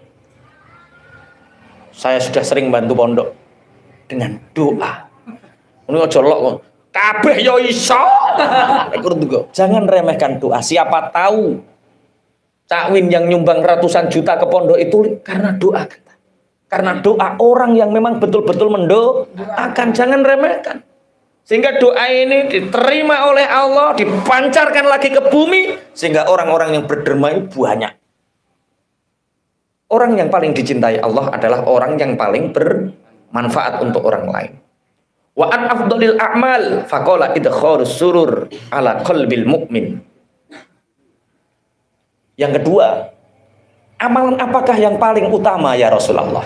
Saya sudah sering bantu pondok dengan doa. Ini ojo lok kabeh yo iso. Jangan remehkan doa. Siapa tahu Cak Win yang nyumbang ratusan juta ke pondok itu karena doa kita. Karena doa orang yang memang betul-betul mendoakan. Jangan remehkan. Sehingga doa ini diterima oleh Allah, dipancarkan lagi ke bumi, sehingga orang-orang yang berderma itu banyak. Orang yang paling dicintai Allah adalah orang yang paling bermanfaat untuk orang lain. Wa an afdalil a'mal faqala idkharus surur ala qalbil mu'min. Yang kedua, amalan apakah yang paling utama ya Rasulullah?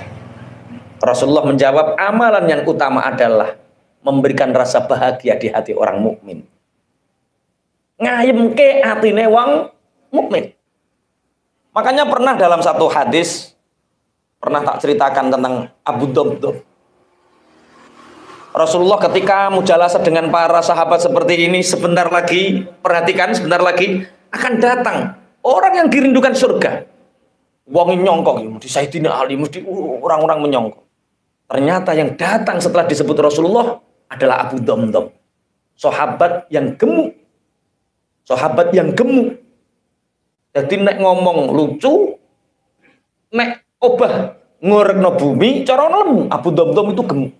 Rasulullah menjawab, amalan yang utama adalah memberikan rasa bahagia di hati orang mukmin. Ngayemke atine wong mukmin. Makanya pernah dalam satu hadis, pernah tak ceritakan tentang Abu Damdam. Rasulullah ketika mujalasah dengan para sahabat seperti ini, sebentar lagi, perhatikan, sebentar lagi akan datang orang yang dirindukan surga. Wong nyongkok, mesti Sayyidina Ali, mesti orang-orang menyongkok. Ternyata yang datang setelah disebut Rasulullah adalah Abu Damdam. Sahabat yang gemuk. Sahabat yang gemuk. Jadi nek ngomong lucu, nek obah ngorekno bumi, cara lemu. Abu Damdam itu gemuk.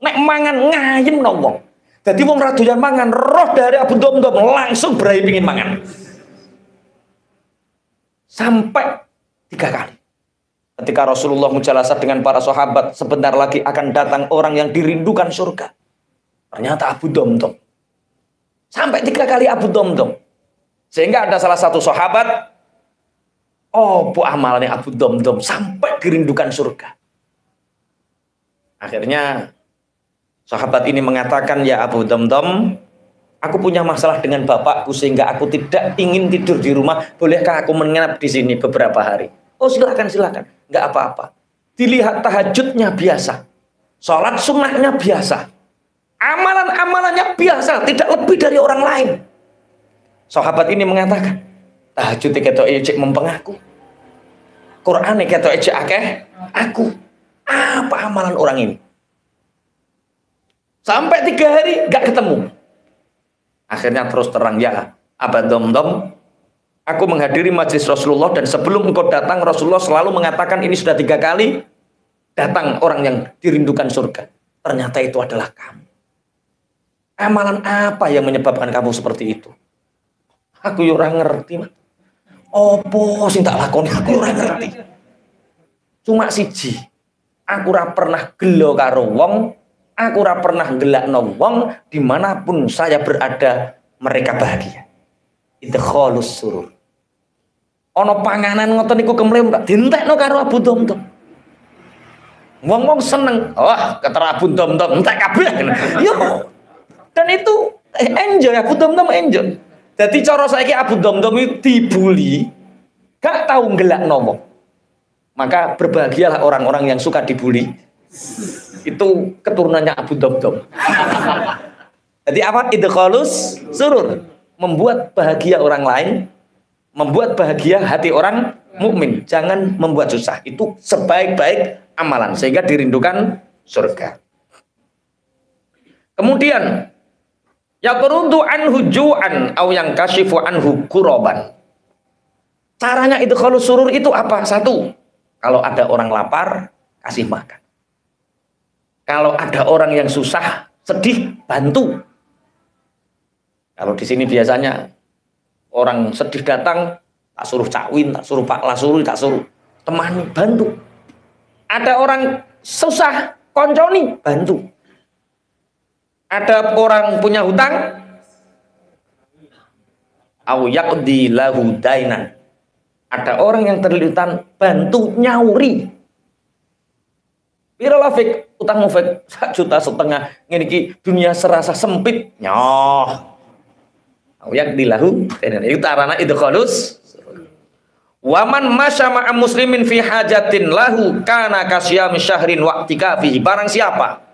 Nek mangan ngayem wong. Jadi wong ra doyan mangan, roh dari Abu Damdam langsung berai pingin mangan. Sampai 3 kali. Ketika Rasulullah mujalasah dengan para sahabat, sebentar lagi akan datang orang yang dirindukan surga. Ternyata Abu Damdam. Sampai 3 kali Abu Damdam. Sehingga ada salah satu sahabat, oh, bu amalnya Abu Damdam sampai dirindukan surga. Akhirnya sahabat ini mengatakan, ya Abu Damdam, aku punya masalah dengan bapakku sehingga aku tidak ingin tidur di rumah. Bolehkah aku menginap di sini beberapa hari? Oh, silakan, silakan. Nggak apa-apa. Dilihat tahajudnya biasa. Sholat sunnahnya biasa. Amalan-amalannya biasa. Tidak lebih dari orang lain. Sahabat ini mengatakan, tahajud ketok cek mempeng aku. Quran ketok cek akeh aku. Apa amalan orang ini? Sampai 3 hari nggak ketemu. Akhirnya terus terang, ya Abu Damdam, aku menghadiri majlis Rasulullah dan sebelum engkau datang Rasulullah selalu mengatakan ini sudah 3 kali datang orang yang dirindukan surga. Ternyata itu adalah kamu. Amalan apa yang menyebabkan kamu seperti itu? Aku ora ngerti. Opo sing tak lakoni aku ora ngerti. Cuma siji, aku ora pernah gelo karo wong, aku ora pernah gelakno wong, dimanapun saya berada mereka bahagia. Idkhalus surur. Ana panganan ngoten niku kemlem tak dientekno karo Abu Damdam. Wong-wong seneng. Wah, ketara Abu Damdam entek kabeh. Yo. Dan itu enjoy, Abu Damdam enjoy. Jadi cara saiki Abu Damdam itu dibully, gak tahu ngelakno wong. Maka berbahagialah orang-orang yang suka dibully. Itu keturunannya Abu Damdam. Jadi apa? Idkhalus surur, membuat bahagia orang lain, membuat bahagia hati orang mukmin. Jangan membuat susah. Itu sebaik-baik amalan sehingga dirindukan surga. Kemudian ya peruntu anhu ju'an au yang kashifu anhu kuroban. Caranya idkhalus surur itu apa? 1, kalau ada orang lapar, kasih makan. Kalau ada orang yang susah, sedih, bantu. Kalau di sini biasanya orang sedih datang, tak suruh Cak Win, tak suruh Pak Lasuri, tak suruh temani, bantu. Ada orang susah, konconi, bantu. Ada orang punya hutang, au yaqdi lahu dainan. Ada orang yang terlilit, bantu nyauri. Piro lafik utang mufik 1,5 juta ngene iki dunia serasa sempit. Nyoh. Au yaqdi lahu dainan. Itu arana idkhalus. Waman masya ma'a muslimin fi hajatin lahu kana kasyami syahrin wa'tikafihi. Barang siapa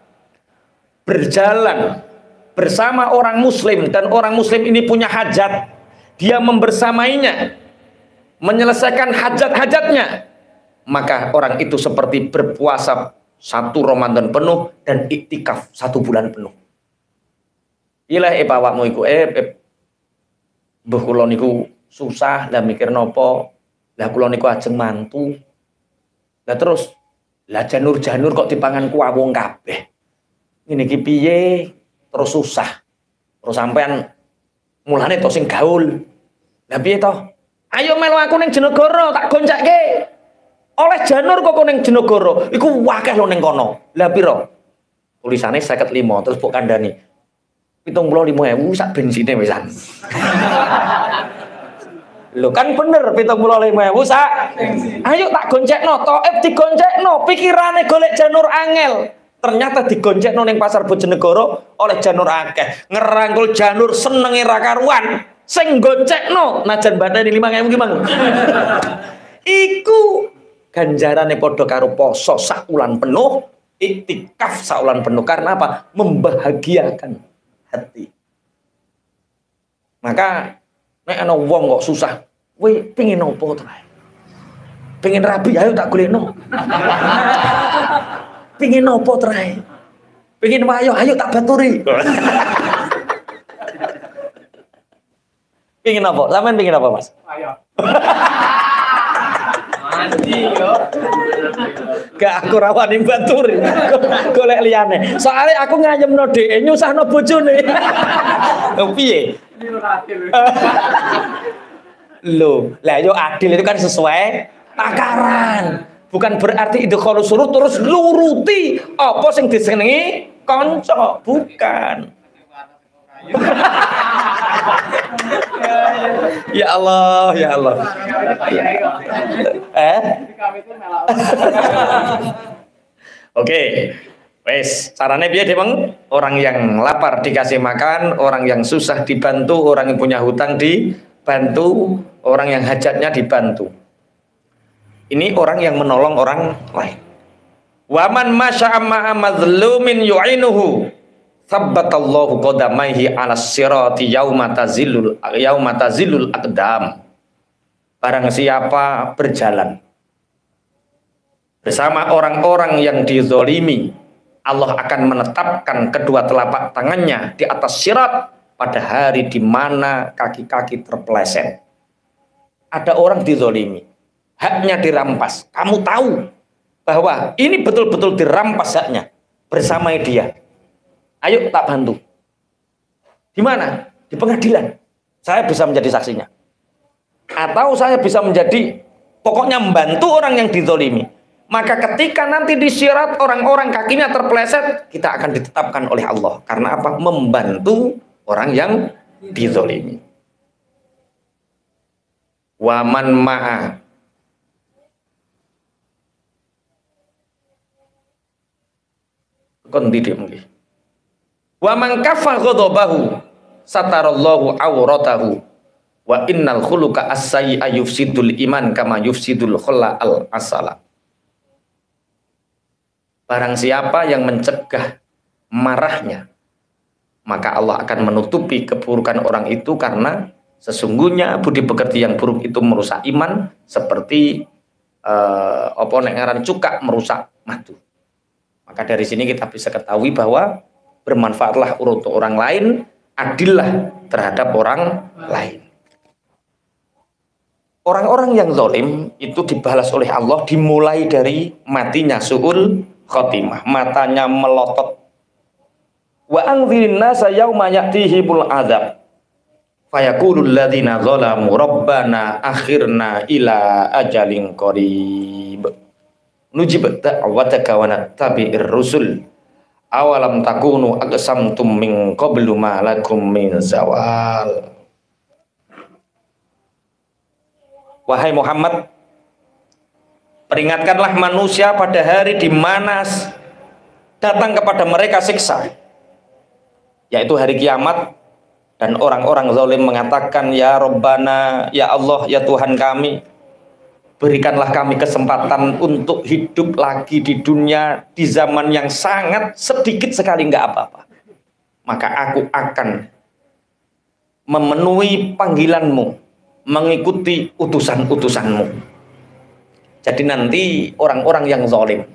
berjalan bersama orang muslim dan orang muslim ini punya hajat, dia membersamainya, menyelesaikan hajat-hajatnya, maka orang itu seperti berpuasa 1 Ramadan penuh dan iktikaf 1 bulan penuh. Ilah awakmu iku mbuh kula niku susah lah mikir nopo. Lah kula niku ajeng mantu. Lah terus lah janur-janur kok dipangan ku wong kabeh. Ngene iki piye? Terus susah. Terus sampean mulane to sing gaul. Lah piye to? Ayo melu aku ning Jenegara tak goncekke. Oleh janur kok ning Jenegara. Iku wakeh lho ning kono. Lah pira? Tulisane 55 terus mbok kandhani. 75.000 sak bensine wisan. Lho kan bener 75.000 sak. Ayo tak goncekno, Thaif digoncekno, pikirane golek janur angel. Ternyata digoncekno ning pasar Bojonegoro oleh janur akeh. Ngerangkul janur senenge ra karuan. Sing goncekno najan badane 5.000 ki mang. Iku ganjarane padha karo poso sak wulan penuh, iktikaf sak wulan penuh. Karena apa? Membahagiakan hati. Maka nek ana wong kok susah, kowe pengin opo to? Pengen rabi ayo tak golekno. Pengin opo trae? Pengin wayo ayo tak baturi. Pengin apa? Sampean pengin apa, Mas? Ayo. Anjing yo. Gak aku rawani baturi. Golek liyane. Soale aku ngayemno dhek nyusahno bojone. Piye? Loh, lah yo adil itu kan sesuai takaran. Bukan berarti itu kalau suruh terus nuruti apa sing disenengi kanca, bukan. Ya Allah, ya Allah. Oke. Wes, carane piye, Bang? Orang yang lapar dikasih makan, orang yang susah dibantu, orang yang punya hutang dibantu, orang yang hajatnya dibantu. Ini orang yang menolong orang lain. Waman masya'a ma'a mazlumin yu'inuhu sabbatallahu qadamaihi 'alas sirati yauma tazillul aqdam. Barang siapa berjalan bersama orang-orang yang dizolimi, Allah akan menetapkan kedua telapak tangannya di atas sirat pada hari di mana kaki-kaki terpeleset. Ada orang dizolimi, haknya dirampas. Kamu tahu bahwa ini betul-betul dirampas haknya bersama dia. Ayo tak bantu. Di mana? Di pengadilan. Saya bisa menjadi saksinya. Atau saya bisa menjadi pokoknya membantu orang yang dizolimi. Maka ketika nanti disirat orang-orang kakinya terpeleset, kita akan ditetapkan oleh Allah. Karena apa? Membantu orang yang dizolimi. Waman ma'a kon didik mungkin. Wa man kafa ghadabahu satarallahu auratahu wa innal khuluqa as-sayyi'a yufsidul iman kama yufsidul khulla al-asala. Barang siapa yang mencegah marahnya, maka Allah akan menutupi keburukan orang itu, karena sesungguhnya budi pekerti yang buruk itu merusak iman seperti apa nek ngaran cukak merusak madu. Maka dari sini kita bisa ketahui bahwa bermanfaatlah untuk orang lain, adillah terhadap orang lain. Orang-orang yang zalim itu dibalas oleh Allah dimulai dari matinya su'ul khotimah, matanya melotot. Wa anzirin nasa yauma ya'tihimul adzab fayaqulul ladzina zalamu rabbana akhirna ila ajalin qarib nujib da'wataka wa nattabi'ir rusul awalam takunu aqsamtum min qablu ma lakum min zawal. Wahai Muhammad, peringatkanlah manusia pada hari di mana datang kepada mereka siksa, yaitu hari kiamat, dan orang-orang zalim mengatakan, ya Rabbana, ya Allah, ya Tuhan kami, berikanlah kami kesempatan untuk hidup lagi di dunia di zaman yang sangat sedikit sekali, nggak apa-apa. Maka aku akan memenuhi panggilanmu, mengikuti utusan-utusanmu. Jadi nanti orang-orang yang zalim,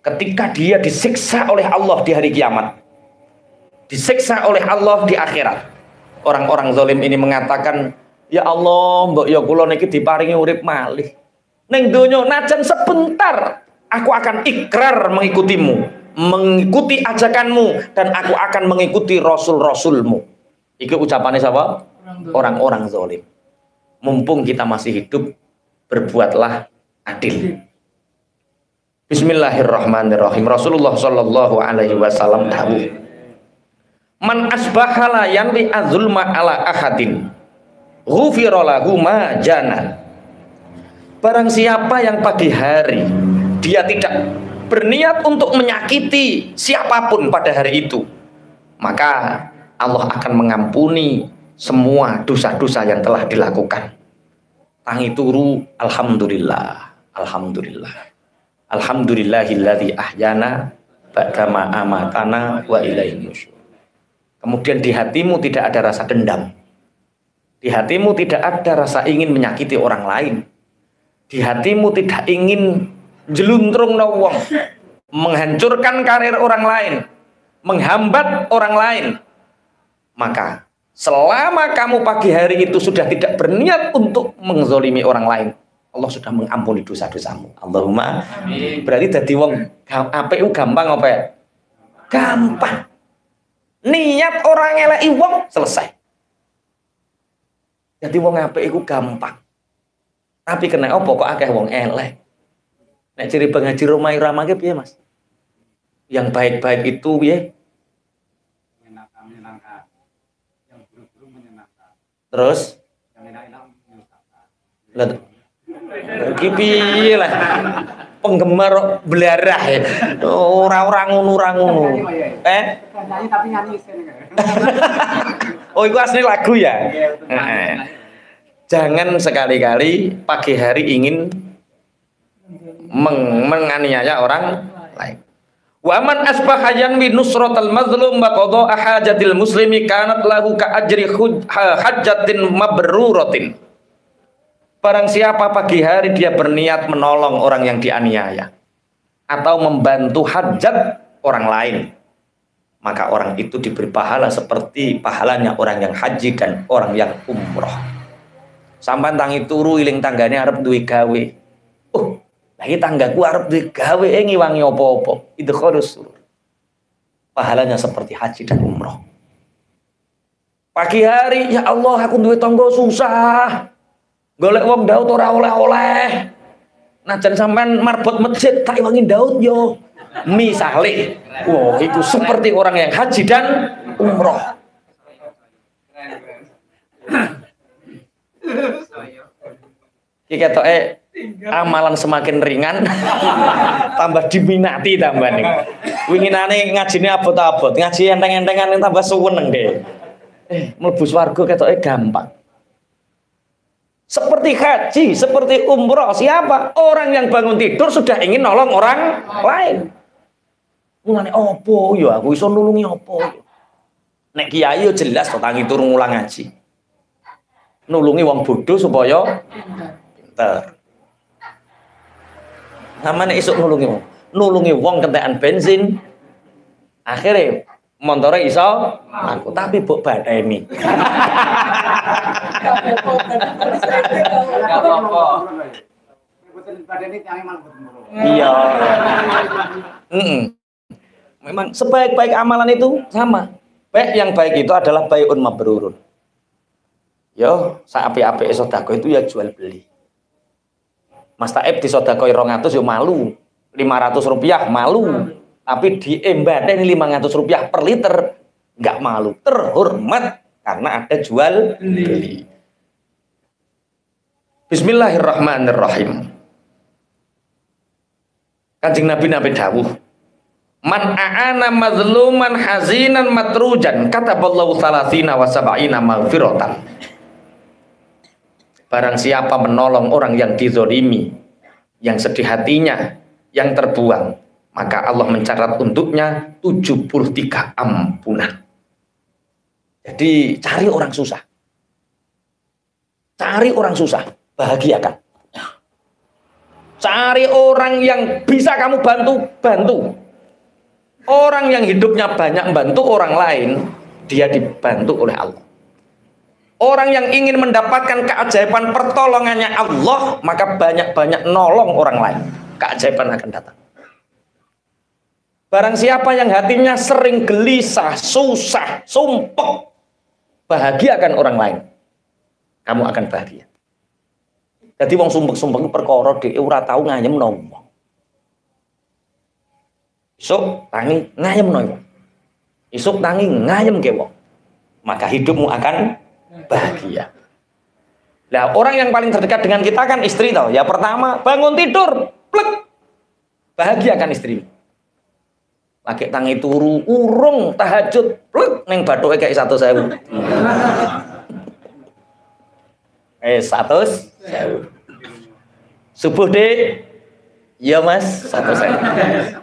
ketika dia disiksa oleh Allah di hari kiamat, disiksa oleh Allah di akhirat. Orang-orang zalim ini mengatakan, ya Allah, mbok ya kula niki diparingi urip malih. Ning donya najan sebentar, aku akan ikrar mengikutimu, mengikuti ajakanmu, dan aku akan mengikuti rasul-rasulmu. Iki ucapannya siapa? Orang-orang zalim. Mumpung kita masih hidup, berbuatlah adil. Bismillahirrahmanirrahim. Rasulullah sallallahu alaihi wasallam dawuh, man asbaha la yanri azulma ala ahadin ghufira lahu ma jana. Barang siapa yang pagi hari dia tidak berniat untuk menyakiti siapapun pada hari itu, maka Allah akan mengampuni semua dosa-dosa yang telah dilakukan. Tangi turu alhamdulillah, alhamdulillah. Alhamdulillahilladzi ahyana ba'dama amatana wa ilaihin nusyur. Kemudian di hatimu tidak ada rasa dendam. Di hatimu tidak ada rasa ingin menyakiti orang lain. Di hatimu tidak ingin jeluntrung wong, menghancurkan karir orang lain, menghambat orang lain. Maka selama kamu pagi hari itu sudah tidak berniat untuk menzolimi orang lain, Allah sudah mengampuni dosa-dosamu. Allahumma amin. Berarti dadi wong apik gampang apa ya? Gampang. Niat orang ngeleki wong selesai. Jadi wong apik iku gampang. Tapi kena apa kok akeh wong elek? Nek ciri Bang Haji Romai Rama ki piye, Mas? Yang baik-baik itu piye? Menyenangkan. Yang buruk-buruk menyenangkan. Terus? Yang enak-enak menyusahkan. Iki piye lah. Penggemar belarah ya. Ora-ora ngono. Tapi nyanyi oh, itu asli lagu ya? Jangan sekali-kali pagi hari ingin menganiaya orang lain. Wa man asbaha yanwi nusratal mazlum wa qada hajatil muslimi kanat lahu ka ajri hajjatin mabruratin. Barang siapa pagi hari dia berniat menolong orang yang dianiaya atau membantu hajat orang lain, maka orang itu diberi pahala seperti pahalanya orang yang haji dan orang yang umroh. Sampai tangi turu iling tanggane arep duwe gawe. Lagi tanggaku arep duwe gawe ngiwangi apa-apa. Itu khodus. Pahalanya seperti haji dan umroh. Pagi hari, ya Allah aku duwe tangga susah. Golek wong Daud ora oleh-oleh. Najan sampean marbot masjid tak iwangi Daud yo. Misale, itu seperti orang yang haji dan umroh. Iki ketoke amalan semakin ringan tambah diminati tambah nih. Winginane ngajine abot-abot, ngaji enteng-entengan tambah suweneng deh. Mlebu swarga ketoke gampang. Seperti haji, seperti umroh, siapa? Orang yang bangun tidur sudah ingin nolong orang lain. Mulane opo ya aku iso nulungi opo ya. Nek kiai yo jelas to tangi turu ngulang ngaji. Nulungi wong bodoh supaya pinter. Namane isuk nulungi wong kentekan bensin. Akhirnya montore iso aku tapi mbok badeni. Iya. Memang sebaik-baik amalan itu sama. Baik yang baik itu adalah bai'un mabrurun. Yo, sapi-api sedekah itu ya jual beli. Mas Taib di sedekah 200 yo malu. 500 rupiah malu. Tapi di embadeni 500 rupiah per liter nggak malu, terhormat karena ada jual beli. Bismillahirrahmanirrahim. Kanjeng Nabi dawuh, man a'ana mazluman hazinan matrujan kataballahu 30 wa 70 maghfiratan. Barang siapa menolong orang yang dizolimi, yang sedih hatinya, yang terbuang, maka Allah mencatat untuknya 73 ampunan. Jadi cari orang susah. Cari orang susah, bahagiakan. Cari orang yang bisa kamu bantu, bantu. Orang yang hidupnya banyak membantu orang lain, dia dibantu oleh Allah. Orang yang ingin mendapatkan keajaiban pertolongannya Allah, maka banyak-banyak nolong orang lain. Keajaiban akan datang. Barang siapa yang hatinya sering gelisah, susah, sumpek, bahagiakan orang lain, kamu akan bahagia. Jadi wong sumpek-sumpek perkara dhewe ora tau ngayem wong. Isuk tangi ngayem wong. Isuk tangi ngayem ke wong. Maka hidupmu akan bahagia. Nah, orang yang paling terdekat dengan kita kan istri tau. Ya pertama, bangun tidur, plek. Bahagiakan istri. Lagi tangi turu, urung tahajud, plek neng bathuke kayak 100.000. 100.000. Subuh dek. Iya Mas, 100.000.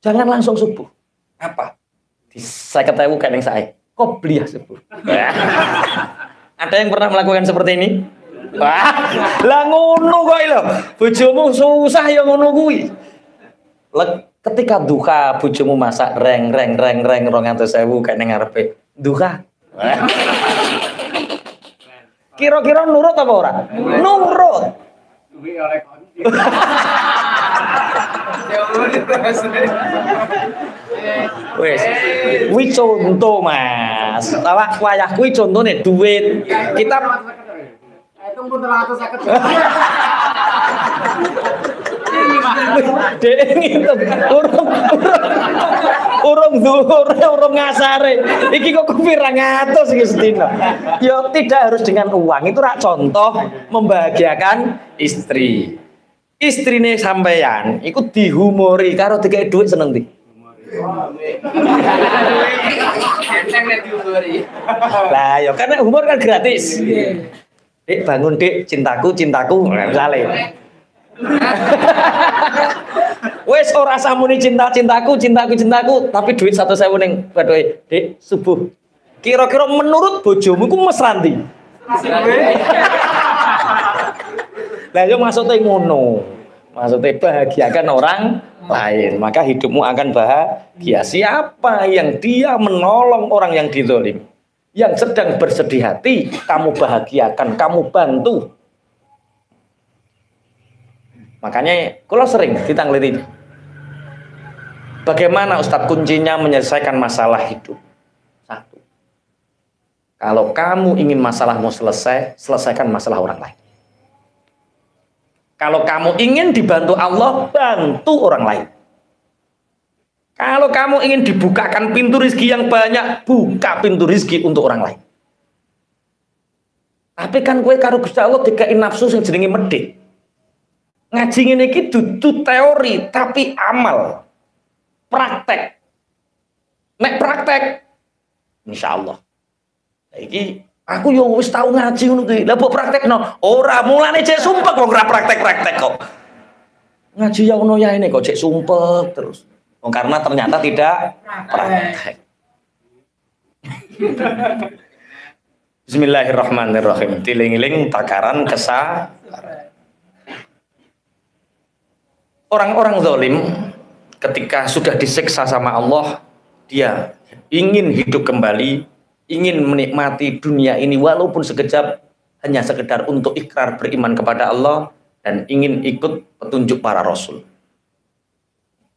Jangan langsung subuh. Apa? Di 50.000 kayak yang saya. Qobliyah subuh. Ada yang pernah melakukan seperti ini? Wah, lah ngono kok lho. Bojomu susah ya ngono kuwi. Ketika duha bojomu masak reng 200.000 kayak ning ngarepe. Duha. Kira-kira nurut apa ora? Nurut. Wes, kuwi contoh Mas. Awak wayah kuwi contone duit. Kita hitung pun 350. Dek ngitung urung zuhur, urung ngasare. Iki kok kepirang atus iki sedina. Ya tidak harus dengan uang. Itu rak contoh membahagiakan istri. Istrine sampeyan iku dihumori karo dikek dhuwit seneng ndi? Lah ya karena humor kan gratis. Dek bangun dek, cintaku misalnya. Wes ora samuni cintaku, tapi duit 100.000 ning bathuke. Dek subuh. Kira-kira menurut bojomu ku mesra ndi? Lah yo maksudnya ngono. Maksudnya bahagiakan orang lain, maka hidupmu akan bahagia. Siapa yang dia menolong orang yang dizolim, yang sedang bersedih hati, kamu bahagiakan, kamu bantu. Makanya kalau sering ditangliti, bagaimana Ustadz kuncinya menyelesaikan masalah hidup? Satu, kalau kamu ingin masalahmu selesai, selesaikan masalah orang lain. Kalau kamu ingin dibantu Allah, bantu orang lain. Kalau kamu ingin dibukakan pintu rezeki yang banyak, buka pintu rezeki untuk orang lain. Tapi kan kowe karo Gusti Allah dikai nafsu sing jenenge medhit. Ngaji ngene iki dudu teori, tapi amal. Praktek. Nek praktek, insyaallah. Saiki aku yo wis tau ngaji ngono kuwi. Lah mbok praktekno. Ora, mulane cek sumpek wong ora praktek-praktek kok. Ngaji ya ono ya ini kok cek sumpek terus. Karena ternyata tidak praktek. Bismillahirrahmanirrahim. Tiling-iling takaran kesabaran. Orang-orang zalim ketika sudah disiksa sama Allah, dia ingin hidup kembali, ingin menikmati dunia ini walaupun sekejap, hanya sekedar untuk ikrar beriman kepada Allah dan ingin ikut petunjuk para rasul.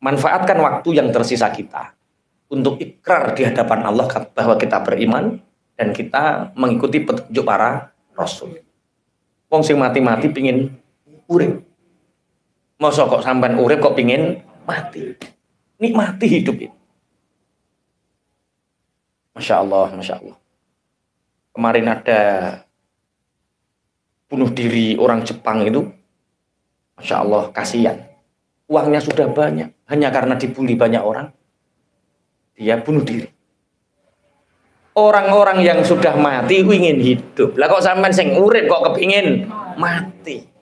Manfaatkan waktu yang tersisa kita untuk ikrar di hadapan Allah bahwa kita beriman dan kita mengikuti petunjuk para rasul. Wong sing mati-mati pingin urip. Masa kok sampean urip kok pingin mati. Nikmati hidup ini. Masya Allah, Masya Allah. Kemarin ada bunuh diri orang Jepang itu. Masya Allah, kasihan. Uangnya sudah banyak. Hanya karena dibully banyak orang. Dia bunuh diri. Orang-orang yang sudah mati ingin hidup. Lah kok sampean sing urip kok kepingin mati.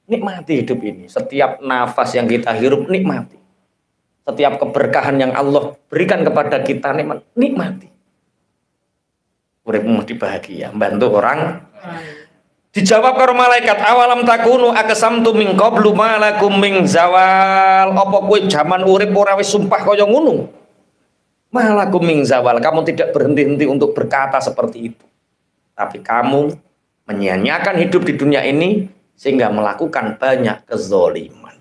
Nikmati hidup ini. Setiap nafas yang kita hirup nikmati. Setiap keberkahan yang Allah berikan kepada kita nikmati. Uripmu mesti bahagia, bantu orang. Dijawab karo malaikat, awalam takunu aqsamtu min qablu ma lakum min zawal. Apa kowe jaman urip ora wis sumpah kaya ngono? Malakum min zawal. Kamu tidak berhenti-henti untuk berkata seperti itu. Tapi kamu menyia-nyiakan hidup di dunia ini sehingga melakukan banyak kezaliman.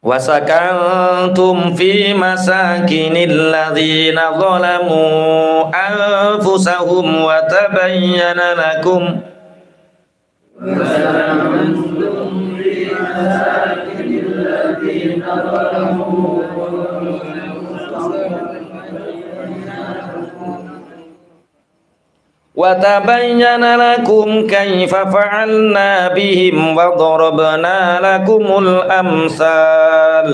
Wasakantum fi masakinil ladzina zalamu anfusahum wa tabayyana lakum وَتَبَيَّنَ لَكُمْ كَيْفَ فَعَلْنَا بِهِمْ وَضَرَبْنَا لَكُمُ الْأَمْثَالَ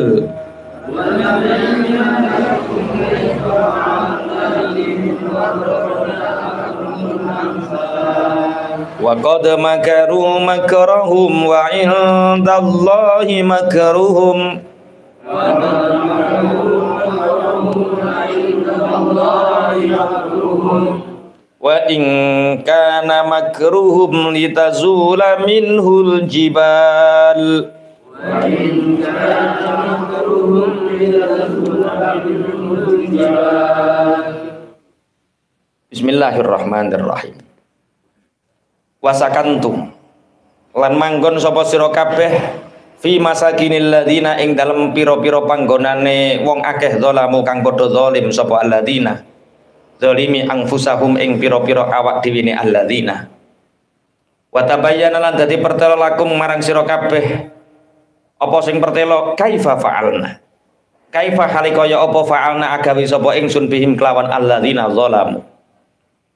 وَقَدْ مَكَرُوا مَكْرَهُمْ وَعِندَ اللَّهِ مَكْرُهُمْ wa in kana makruhum litazula minhul jibal wa in kana makruhum litazula minhul jibal. Bismillahirrahmanirrahim. Wasakantum lan manggon sapa sira kabeh fi masakinil ladzina ing dalem pira-pira panggonane wong akeh zalamu kang padha zalim sapa alladzina zalimi anfusahum ing pira-pira awak dhewe ne alladzina wa tabayyana lan dadi pertelo lakum marang sira kabeh apa sing pertelo kaifa fa'alna kaifa halikaya apa fa'alna agawe sapa ingsun bihim kelawan alladzina zalamu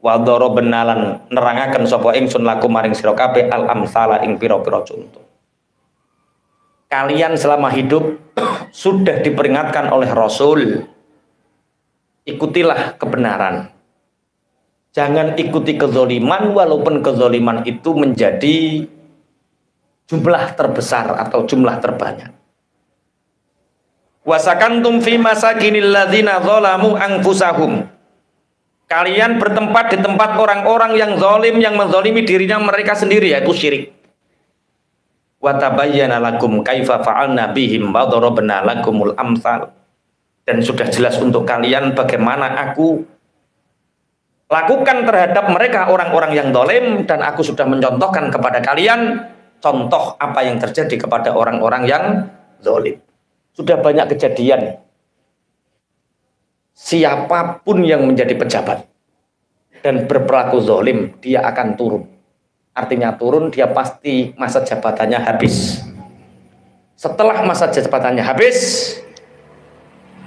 wa darabna lan nerangaken sapa ingsun lakum maring sira kabeh al amsala ing pira-pira contoh. Kalian selama hidup sudah diperingatkan oleh Rasul, ikutilah kebenaran. Jangan ikuti kezoliman walaupun kezoliman itu menjadi jumlah terbesar atau jumlah terbanyak. Wasakantum fi masakinil ladzina zalamu anfusahum. Kalian bertempat di tempat orang-orang yang zalim, yang menzalimi dirinya mereka sendiri, yaitu syirik. Wa tabayyana lakum kaifa fa'alna bihim wa darabna lakumul amsal. Dan sudah jelas untuk kalian bagaimana aku lakukan terhadap mereka orang-orang yang zalim, dan aku sudah mencontohkan kepada kalian contoh apa yang terjadi kepada orang-orang yang zalim. Sudah banyak kejadian. Siapapun yang menjadi pejabat dan berperilaku zalim, dia akan turun. Artinya turun, dia pasti masa jabatannya habis. Setelah masa jabatannya habis,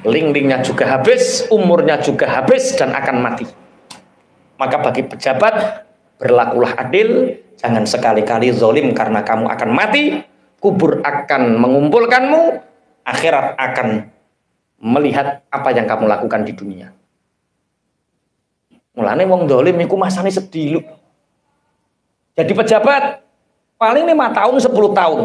ling-lingnya juga habis, umurnya juga habis, dan akan mati. Maka bagi pejabat, berlakulah adil, jangan sekali-kali zalim karena kamu akan mati, kubur akan mengumpulkanmu, akhirat akan melihat apa yang kamu lakukan di dunia. Mulane wong zalim iku masane sedih. Jadi pejabat paling 5 tahun 10 tahun.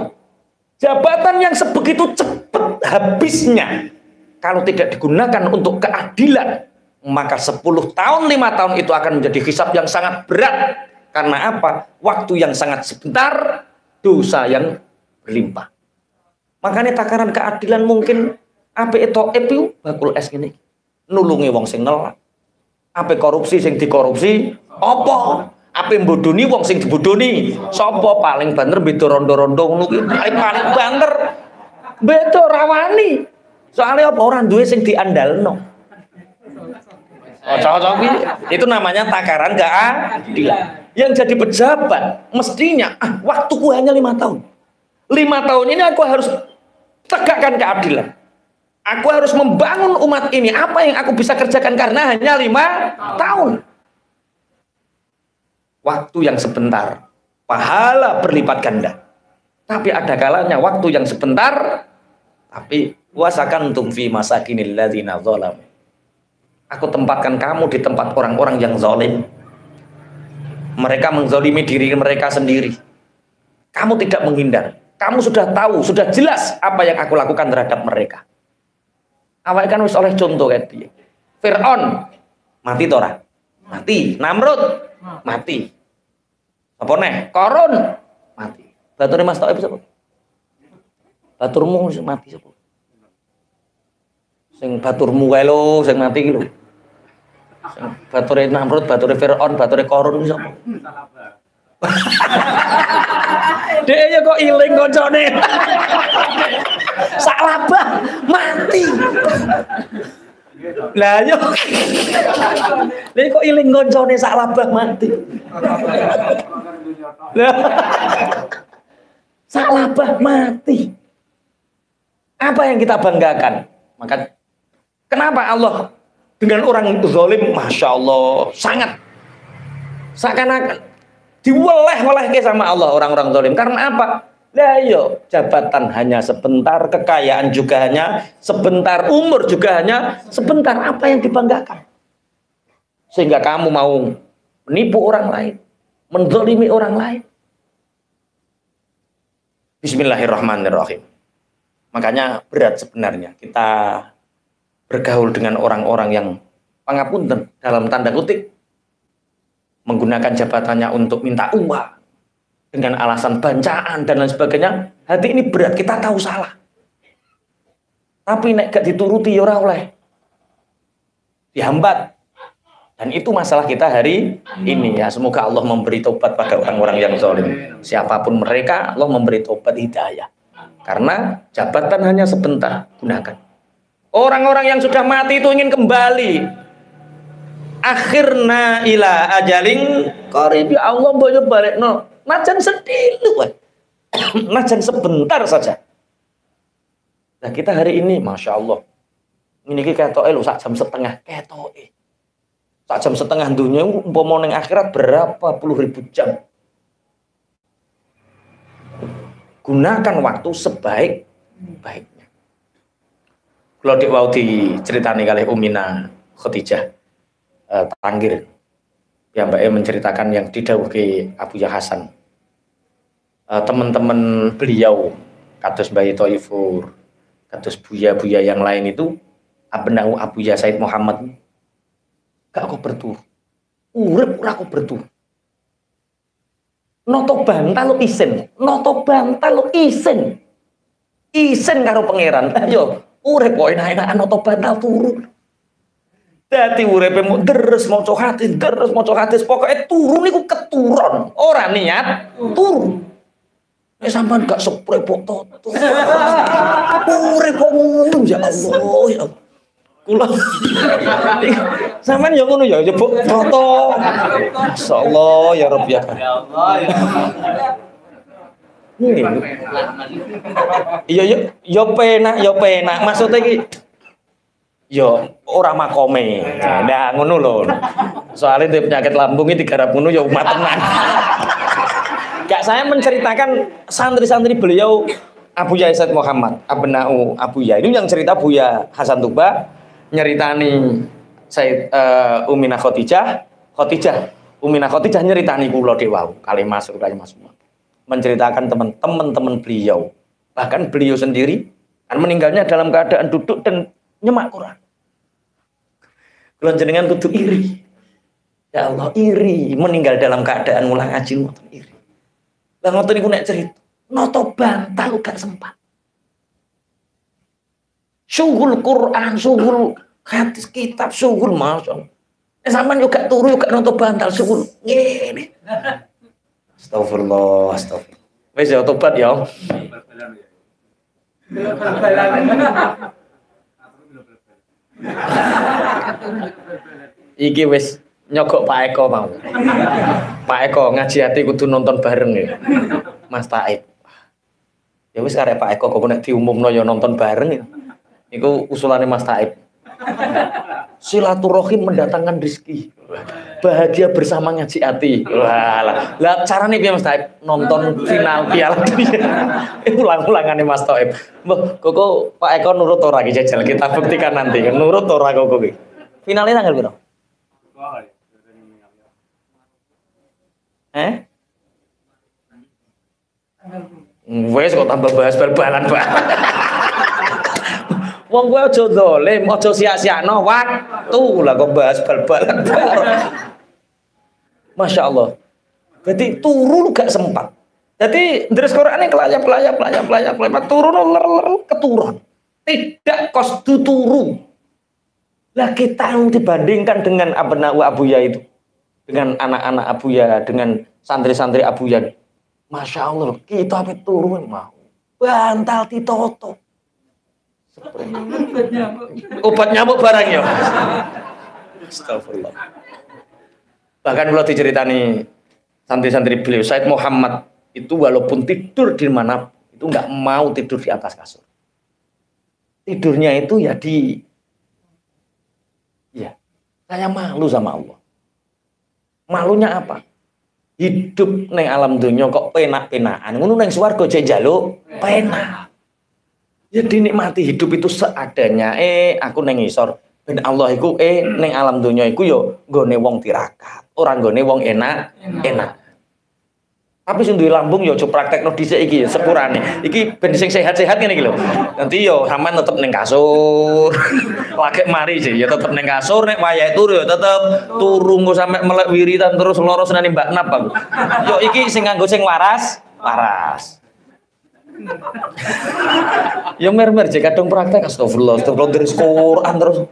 Jabatan yang sebegitu cepat habisnya kalau tidak digunakan untuk keadilan, maka 10 tahun 5 tahun itu akan menjadi hisab yang sangat berat. Karena apa? Waktu yang sangat sebentar, dosa yang berlimpah. Makanya takaran keadilan mungkin ape itu bakul es gini, nulungi wong sing nelak. Ape korupsi sing dikorupsi apa? Ape mbodoni wong sing dibodoni sapa? Paling bener beda rondo-rondo ngono kuwi paling banter beda rawani. Soalnya apa? Orang duwe sing diandalno. Itu namanya takaran keadilan. Yang jadi pejabat mestinya waktuku hanya 5 tahun. 5 tahun ini aku harus tegakkan keadilan. Aku harus membangun umat ini. Apa yang aku bisa kerjakan karena hanya 5 tahun. Waktu yang sebentar, pahala berlipat ganda. Tapi ada kalanya waktu yang sebentar, tapi wasakantum fi masakinil ladzina zalamu. Aku tempatkan kamu di tempat orang-orang yang zalim. Mereka menzalimi diri mereka sendiri. Kamu tidak menghindar. Kamu sudah tahu, sudah jelas apa yang aku lakukan terhadap mereka. Awak kan wis oleh contoh kayak dia. Fir'aun mati tora, mati. Namrud mati. Apa neh? Korun mati. Bature Mas Thaib sapa? Baturmu sing mati sapa? Sing baturmu kae lho, sing mati iki lho. Sing bature Namrud, bature Firaun, bature Korun sapa? Dek ya kok iling koncone. Salabah mati. Lah yo. Lha kok iling koncone salabah mati. Lah. Salabah mati. Apa yang kita banggakan? Maka kenapa Allah dengan orang itu zalim, Masya Allah, sangat seakan-akan diweleh-weleh sama Allah orang-orang zalim. Karena apa? Lah yo, jabatan hanya sebentar, kekayaan juga hanya sebentar, umur juga hanya sebentar. Apa yang dibanggakan? Sehingga kamu mau menipu orang lain, menzalimi orang lain. Bismillahirrahmanirrahim. Makanya berat sebenarnya kita bergaul dengan orang-orang yang pangapunten dalam tanda kutip menggunakan jabatannya untuk minta uang dengan alasan bancaan dan lain sebagainya. Hati ini berat, kita tahu salah. Tapi nek gak dituruti ya ora oleh. Dihambat. Dan itu masalah kita hari ini ya. Semoga Allah memberi tobat pada orang-orang yang zalim. Siapapun mereka, Allah memberi tobat hidayah. Karena jabatan hanya sebentar, gunakan. Orang-orang yang sudah mati itu ingin kembali. Akhirna ila ajalin qarib, ya Allah boyo balikno. Najan sedih lu. Najan sebentar saja. Nah kita hari ini Masya Allah. Ini ketoke lho sak jam setengah ketoke. Sak jam setengah dunia umpama ning akhirat berapa puluh ribu jam. Gunakan waktu sebaik-baiknya. Kalau di wau diceritani kali Umina Khadijah Tanggir, yang Mbak menceritakan yang didhawuhi Abu Hasan. Teman-teman beliau, kados Bayi Thaifur, kados buya-buya yang lain itu, abnau Abu Said Muhammad, gak kok bertur, urip ora kok bertur. Noto bantal lo isen karo pangeran. Ayo urip kok enak-enakan noto bantal turu. Dadi uripe mu deres maca hadis pokoke turu niku keturun, ora niat turu. Nek sampean gak seprepok toto. Urip kok ngono ya Allah ya. Kula sampean ya ngono ya jebuk foto. Masyaallah ya Rabb ya. Iya ya penak maksudnya iki ya ora makome. Nah ngono lho. Soalnya dia penyakit lambung iki digarap ngono ya umat tenan. Gak saya menceritakan santri-santri beliau Abu Said Muhammad, abnau Abu Ya. Ini yang cerita Buya Hasan Tuba. Nyeritani Said Umina Khadijah nyeritani kula dewau kali masuk menceritakan teman-teman beliau, bahkan beliau sendiri kan meninggalnya dalam keadaan duduk dan nyemak Quran. Kula jenengan kudu iri. Ya Allah, iri meninggal dalam keadaan mulang ngaji ngoten iri. Lah ngoten niku nek cerita noto bantal gak sempat. Syughul Quran, syughul hadis kitab, syughul masya. Sampean yo gak turu yo gak nonton bantal syughul. Ngene. Astagfirullah. Wis ya tobat ya. Iki wis nyogok Pak Eko mau. Pak Eko ngaji hati kudu nonton bareng ya. Mas Taib. Ya wis karep Pak Eko kok nek diumumno ya nonton bareng ya. Iku usulannya Mas Taib. Silaturahim mendatangkan rezeki. Bahagia bersama ngaji hati. Lah carane piye Mas Taib? Nonton final Piala Dunia. Ulang-ulangane Mas Taib. Mbah, kok Pak Eko nurut ora iki jajal kita buktikan nanti. Nurut ora kok iki. Finalnya tanggal piro? Wes kok tambah bahas bal-balan, Pak. Wong kowe aja dolim, aja sia-siakno waktu lah kok bahas bal-balan. Masya Allah. Jadi turu gak sempat. Jadi deres Qur'ane kelayap turun ler keturun. Tidak kosdu turu. Lah kita dibandingkan dengan abna'u Abuya itu. Dengan anak-anak Abuya, dengan santri-santri Abuya. Masya Allah, kita tapi turun mau. Bantal ditoto. Obat nyamuk barang ya. Astagfirullah. Bahkan kalau diceritani santri-santri beliau, Said Muhammad itu walaupun tidur di mana itu nggak mau tidur di atas kasur. Tidurnya itu ya saya malu sama Allah. Malunya apa? Hidup neng alam dunia kok penak-penakan. Ngono neng swarga jek njaluk penak. Ya dinikmati hidup itu seadanya. Aku neng isor ben Allah iku neng alam dunia iku yo nggone wong tirakat. Ora nggone wong enak. Tapi sing duwe lambung yo aja praktekno dhisik iki sepurane. Iki ben sing sehat-sehat ngene iki lho. Nanti yo sampean tetep ning kasur. Lagi mari sih ya tetep ning kasur, nek wayahe turu yo tetep turu engko sampe melek wiridan terus loro senane Mbak Nap aku. Yo iki sing nganggo sing waras. Yo mer-mer jek kadung praktek astagfirullah terus Quran terus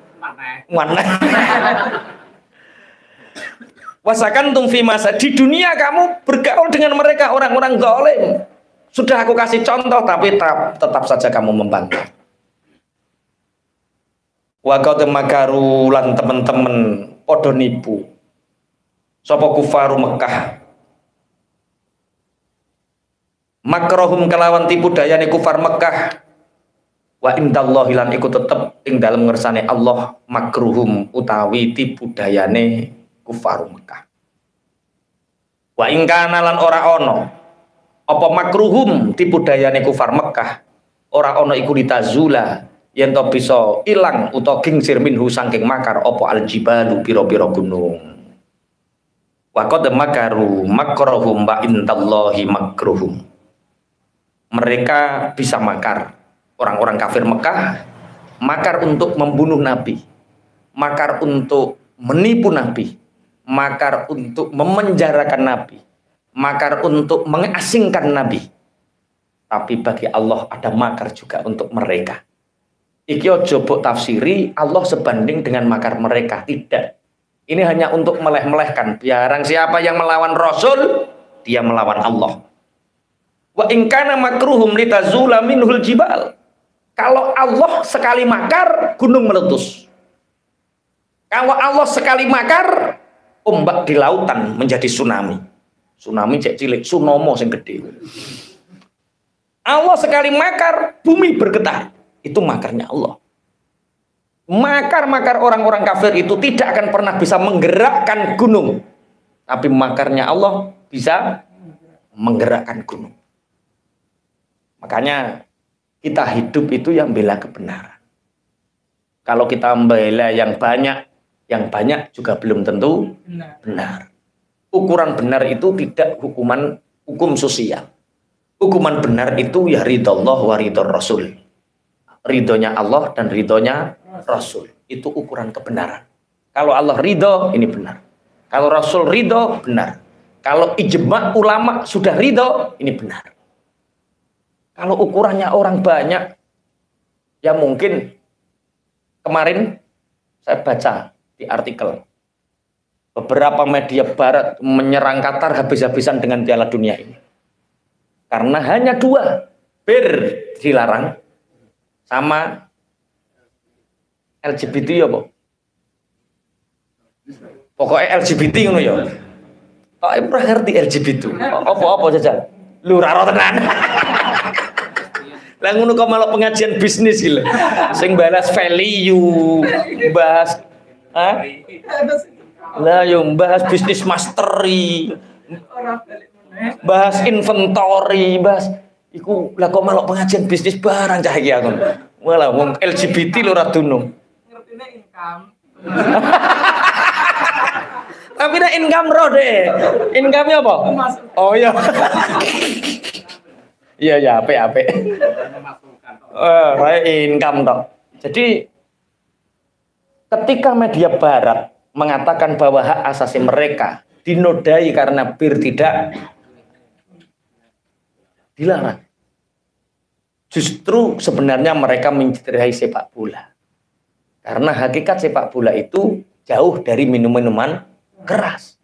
mana. Wasakantum fi masa di dunia kamu bergaul dengan mereka orang-orang zalim. Sudah aku kasih contoh tapi tetap saja kamu membantah. Wa qad makaru lan teman-teman padha nipu. Sapa kufaru Mekah. Makrohum kelawan tipu dayane kufar Mekah. Wa indallahi lan iku tetep ing dalem ngersane Allah makruhum utawi tipu dayane kufar Mekah. Wa in kana lan ora ono apa makruhum tipu dayane kufar Mekah ora ono iku ditazula yen to bisa ilang utawa gingsir minhu saking makar apa aljibalu pira-pira gunung. Wa qad makaru makruhum wa indallahi makruhum. Mereka bisa makar, orang-orang kafir Mekah makar untuk membunuh Nabi, makar untuk menipu Nabi, makar untuk memenjarakan Nabi, makar untuk mengasingkan Nabi. Tapi bagi Allah ada makar juga untuk mereka. Iki ojo mbok tafsiri Allah sebanding dengan makar mereka, tidak. Ini hanya untuk meleh-melehkan. Biarang siapa yang melawan Rasul, dia melawan Allah. Wa in kana makruhum litazula minhul jibal. Kalau Allah sekali makar, gunung meletus. Kalau Allah sekali makar, ombak di lautan menjadi tsunami. Tsunami cek cilik, tsunomo sing gede. Allah sekali makar, bumi bergetar. Itu makarnya Allah. Makar-makar orang-orang kafir itu tidak akan pernah bisa menggerakkan gunung. Tapi makarnya Allah bisa menggerakkan gunung. Makanya kita hidup itu yang bela kebenaran. Kalau kita membela yang banyak juga belum tentu benar. Ukuran benar itu tidak hukum sosial. Hukuman benar itu ya ridhollah wa ridhor Rasul. Ridhonya Allah dan ridhonya Rasul. Itu ukuran kebenaran. Kalau Allah ridho, ini benar. Kalau Rasul ridho, benar. Kalau ijma' ulama sudah ridho, ini benar. Kalau ukurannya orang banyak, ya mungkin kemarin saya baca di artikel beberapa media barat menyerang Qatar habis-habisan dengan Piala Dunia ini. Karena hanya 2 bir dilarang sama LGBT ya, Pak. Pokoknya LGBT ngono ya. Kok ora ngerti LGBT. Apa-apa jajan. Lu ra ro tenan. Lah ngono kok malah pengajian bisnis gitu. Sing balas value, bahas lah yo bahas bisnis mastery. Bahas inventory, bahas iku lah kok malah pengajian bisnis barang cah iki aku. Malah wong LGBT lho ora dunung. Ngertine income. Tapi nek income ro deh. Income-nya apa? Oh iya. Iya, apik. Income toh. Jadi ketika media barat mengatakan bahwa hak asasi mereka dinodai karena bir tidak dilarang. Justru sebenarnya mereka mencederai sepak bola. Karena hakikat sepak bola itu jauh dari minum-minuman keras.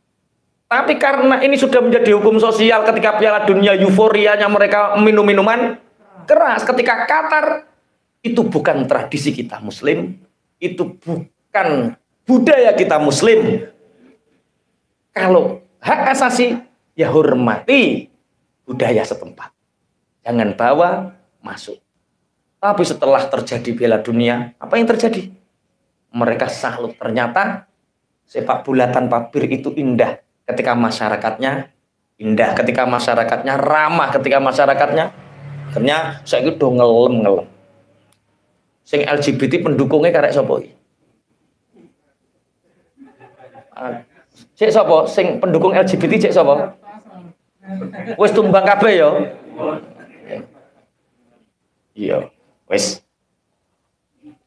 Tapi karena ini sudah menjadi hukum sosial ketika Piala Dunia euforianya mereka minum minuman keras. Ketika Qatar, itu bukan tradisi kita Muslim, itu bukan budaya kita Muslim. Kalau hak asasi, ya hormati budaya setempat. Jangan bawa masuk. Tapi setelah terjadi Piala Dunia, apa yang terjadi? Mereka salut, ternyata sepak bola tanpa bir itu indah ketika masyarakatnya indah, ketika masyarakatnya ramah, ketika masyarakatnya akhirnya saya itu ngelem. Sing LGBT pendukungnya karek sapa iki? Cek sapa sing pendukung LGBT cek sapa? Wis tumbang kabeh ya. Iya, wis.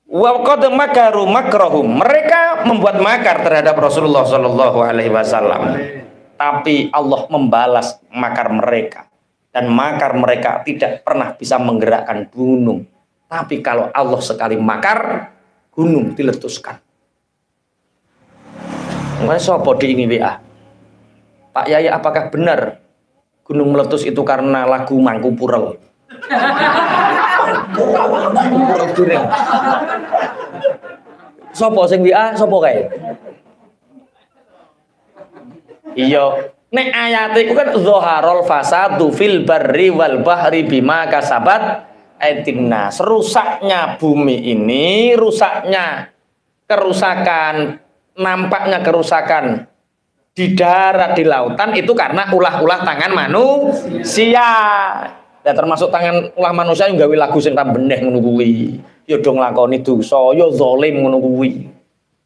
Wa qad makaru makrahum. Mereka membuat makar terhadap Rasulullah Shallallahu alaihi wasallam. Tapi Allah membalas makar mereka. Dan makar mereka tidak pernah bisa menggerakkan gunung. Tapi kalau Allah sekali makar, gunung diletuskan. Masa apa di ini WA? Pak Yaya, apakah benar gunung meletus itu karena lagu Mangkupurel? Sopo sing WA, sopo kae? Iya, nek ayat iku kan zaharul fasadu fil barri wal bahri bima kasabat aydinnas. Rusaknya bumi ini, rusaknya kerusakan, nampaknya kerusakan di darat, di lautan itu karena ulah-ulah tangan manusia. Ya termasuk tangan ulah manusia yang gawe lagu sing tak beneh ngono kuwi. Ya do nglakoni dosa, ya zalim ngono kuwi.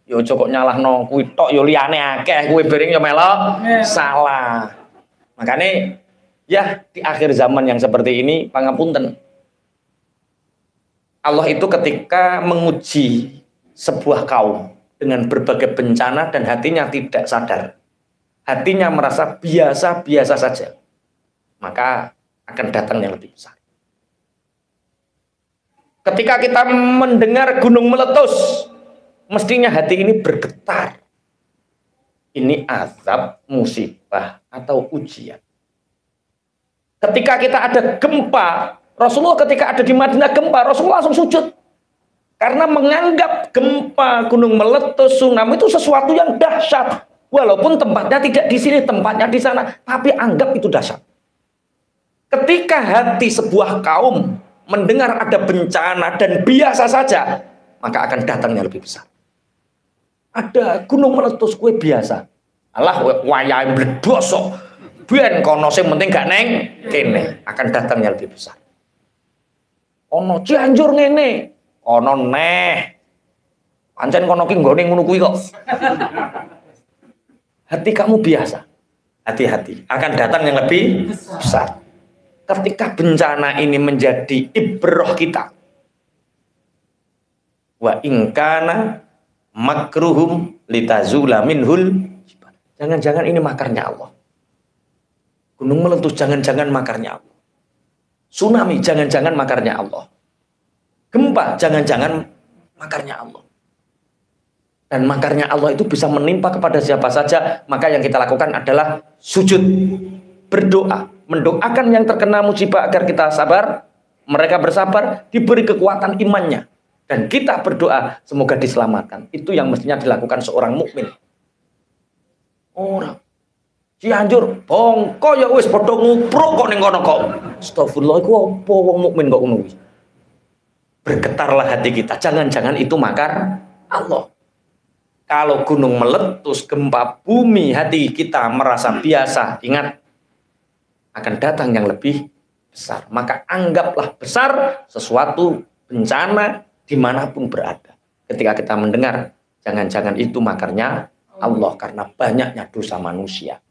Ya aja kok nyalahno kuwi tok, ya liyane akeh kuwi bareng ya melok salah. Makane ya di akhir zaman yang seperti ini pangapunten. Allah itu ketika menguji sebuah kaum dengan berbagai bencana dan hatinya tidak sadar. Hatinya merasa biasa-biasa saja. Maka akan datang yang lebih besar. Ketika kita mendengar gunung meletus, mestinya hati ini bergetar. Ini azab, musibah, atau ujian. Ketika kita ada gempa, Rasulullah ketika ada di Madinah gempa, Rasulullah langsung sujud. Karena menganggap gempa, gunung meletus, tsunami itu sesuatu yang dahsyat. Walaupun tempatnya tidak di sini, tempatnya di sana, tapi anggap itu dahsyat. Ketika hati sebuah kaum mendengar ada bencana dan biasa saja, maka akan datangnya lebih besar. Ada gunung meletus kue biasa. Alah wayai bledosok. Ben kono sing penting gak neng kene, akan datangnya lebih besar. Ono Cianjur ngene, ono neh. Pancen kono ki nggone ngono kuwi kok. Hati kamu biasa. Hati-hati, akan datang yang lebih besar. Ketika bencana ini menjadi ibrah kita, wa ingkana makruhum litazula minhul, jangan-jangan ini makarnya Allah. Gunung meletus, jangan-jangan makarnya Allah. Tsunami, jangan-jangan makarnya Allah. Gempa, jangan-jangan makarnya Allah. Dan makarnya Allah itu bisa menimpa kepada siapa saja. Maka yang kita lakukan adalah sujud, berdoa, mendoakan yang terkena musibah agar kita sabar, mereka bersabar, diberi kekuatan imannya, dan kita berdoa semoga diselamatkan. Itu yang mestinya dilakukan seorang mukmin. Orang Cianjur bongko ya wis padha ngupruk kok ning kono kok. Astagfirullah, iku apa wong mukmin kok ngono kuwi. Bergetarlah hati kita, jangan-jangan itu makar Allah. Kalau gunung meletus, gempa bumi, hati kita merasa biasa, ingat akan datang yang lebih besar. Maka anggaplah besar sesuatu bencana dimanapun berada. Ketika kita mendengar, jangan-jangan itu makarnya Allah karena banyaknya dosa manusia.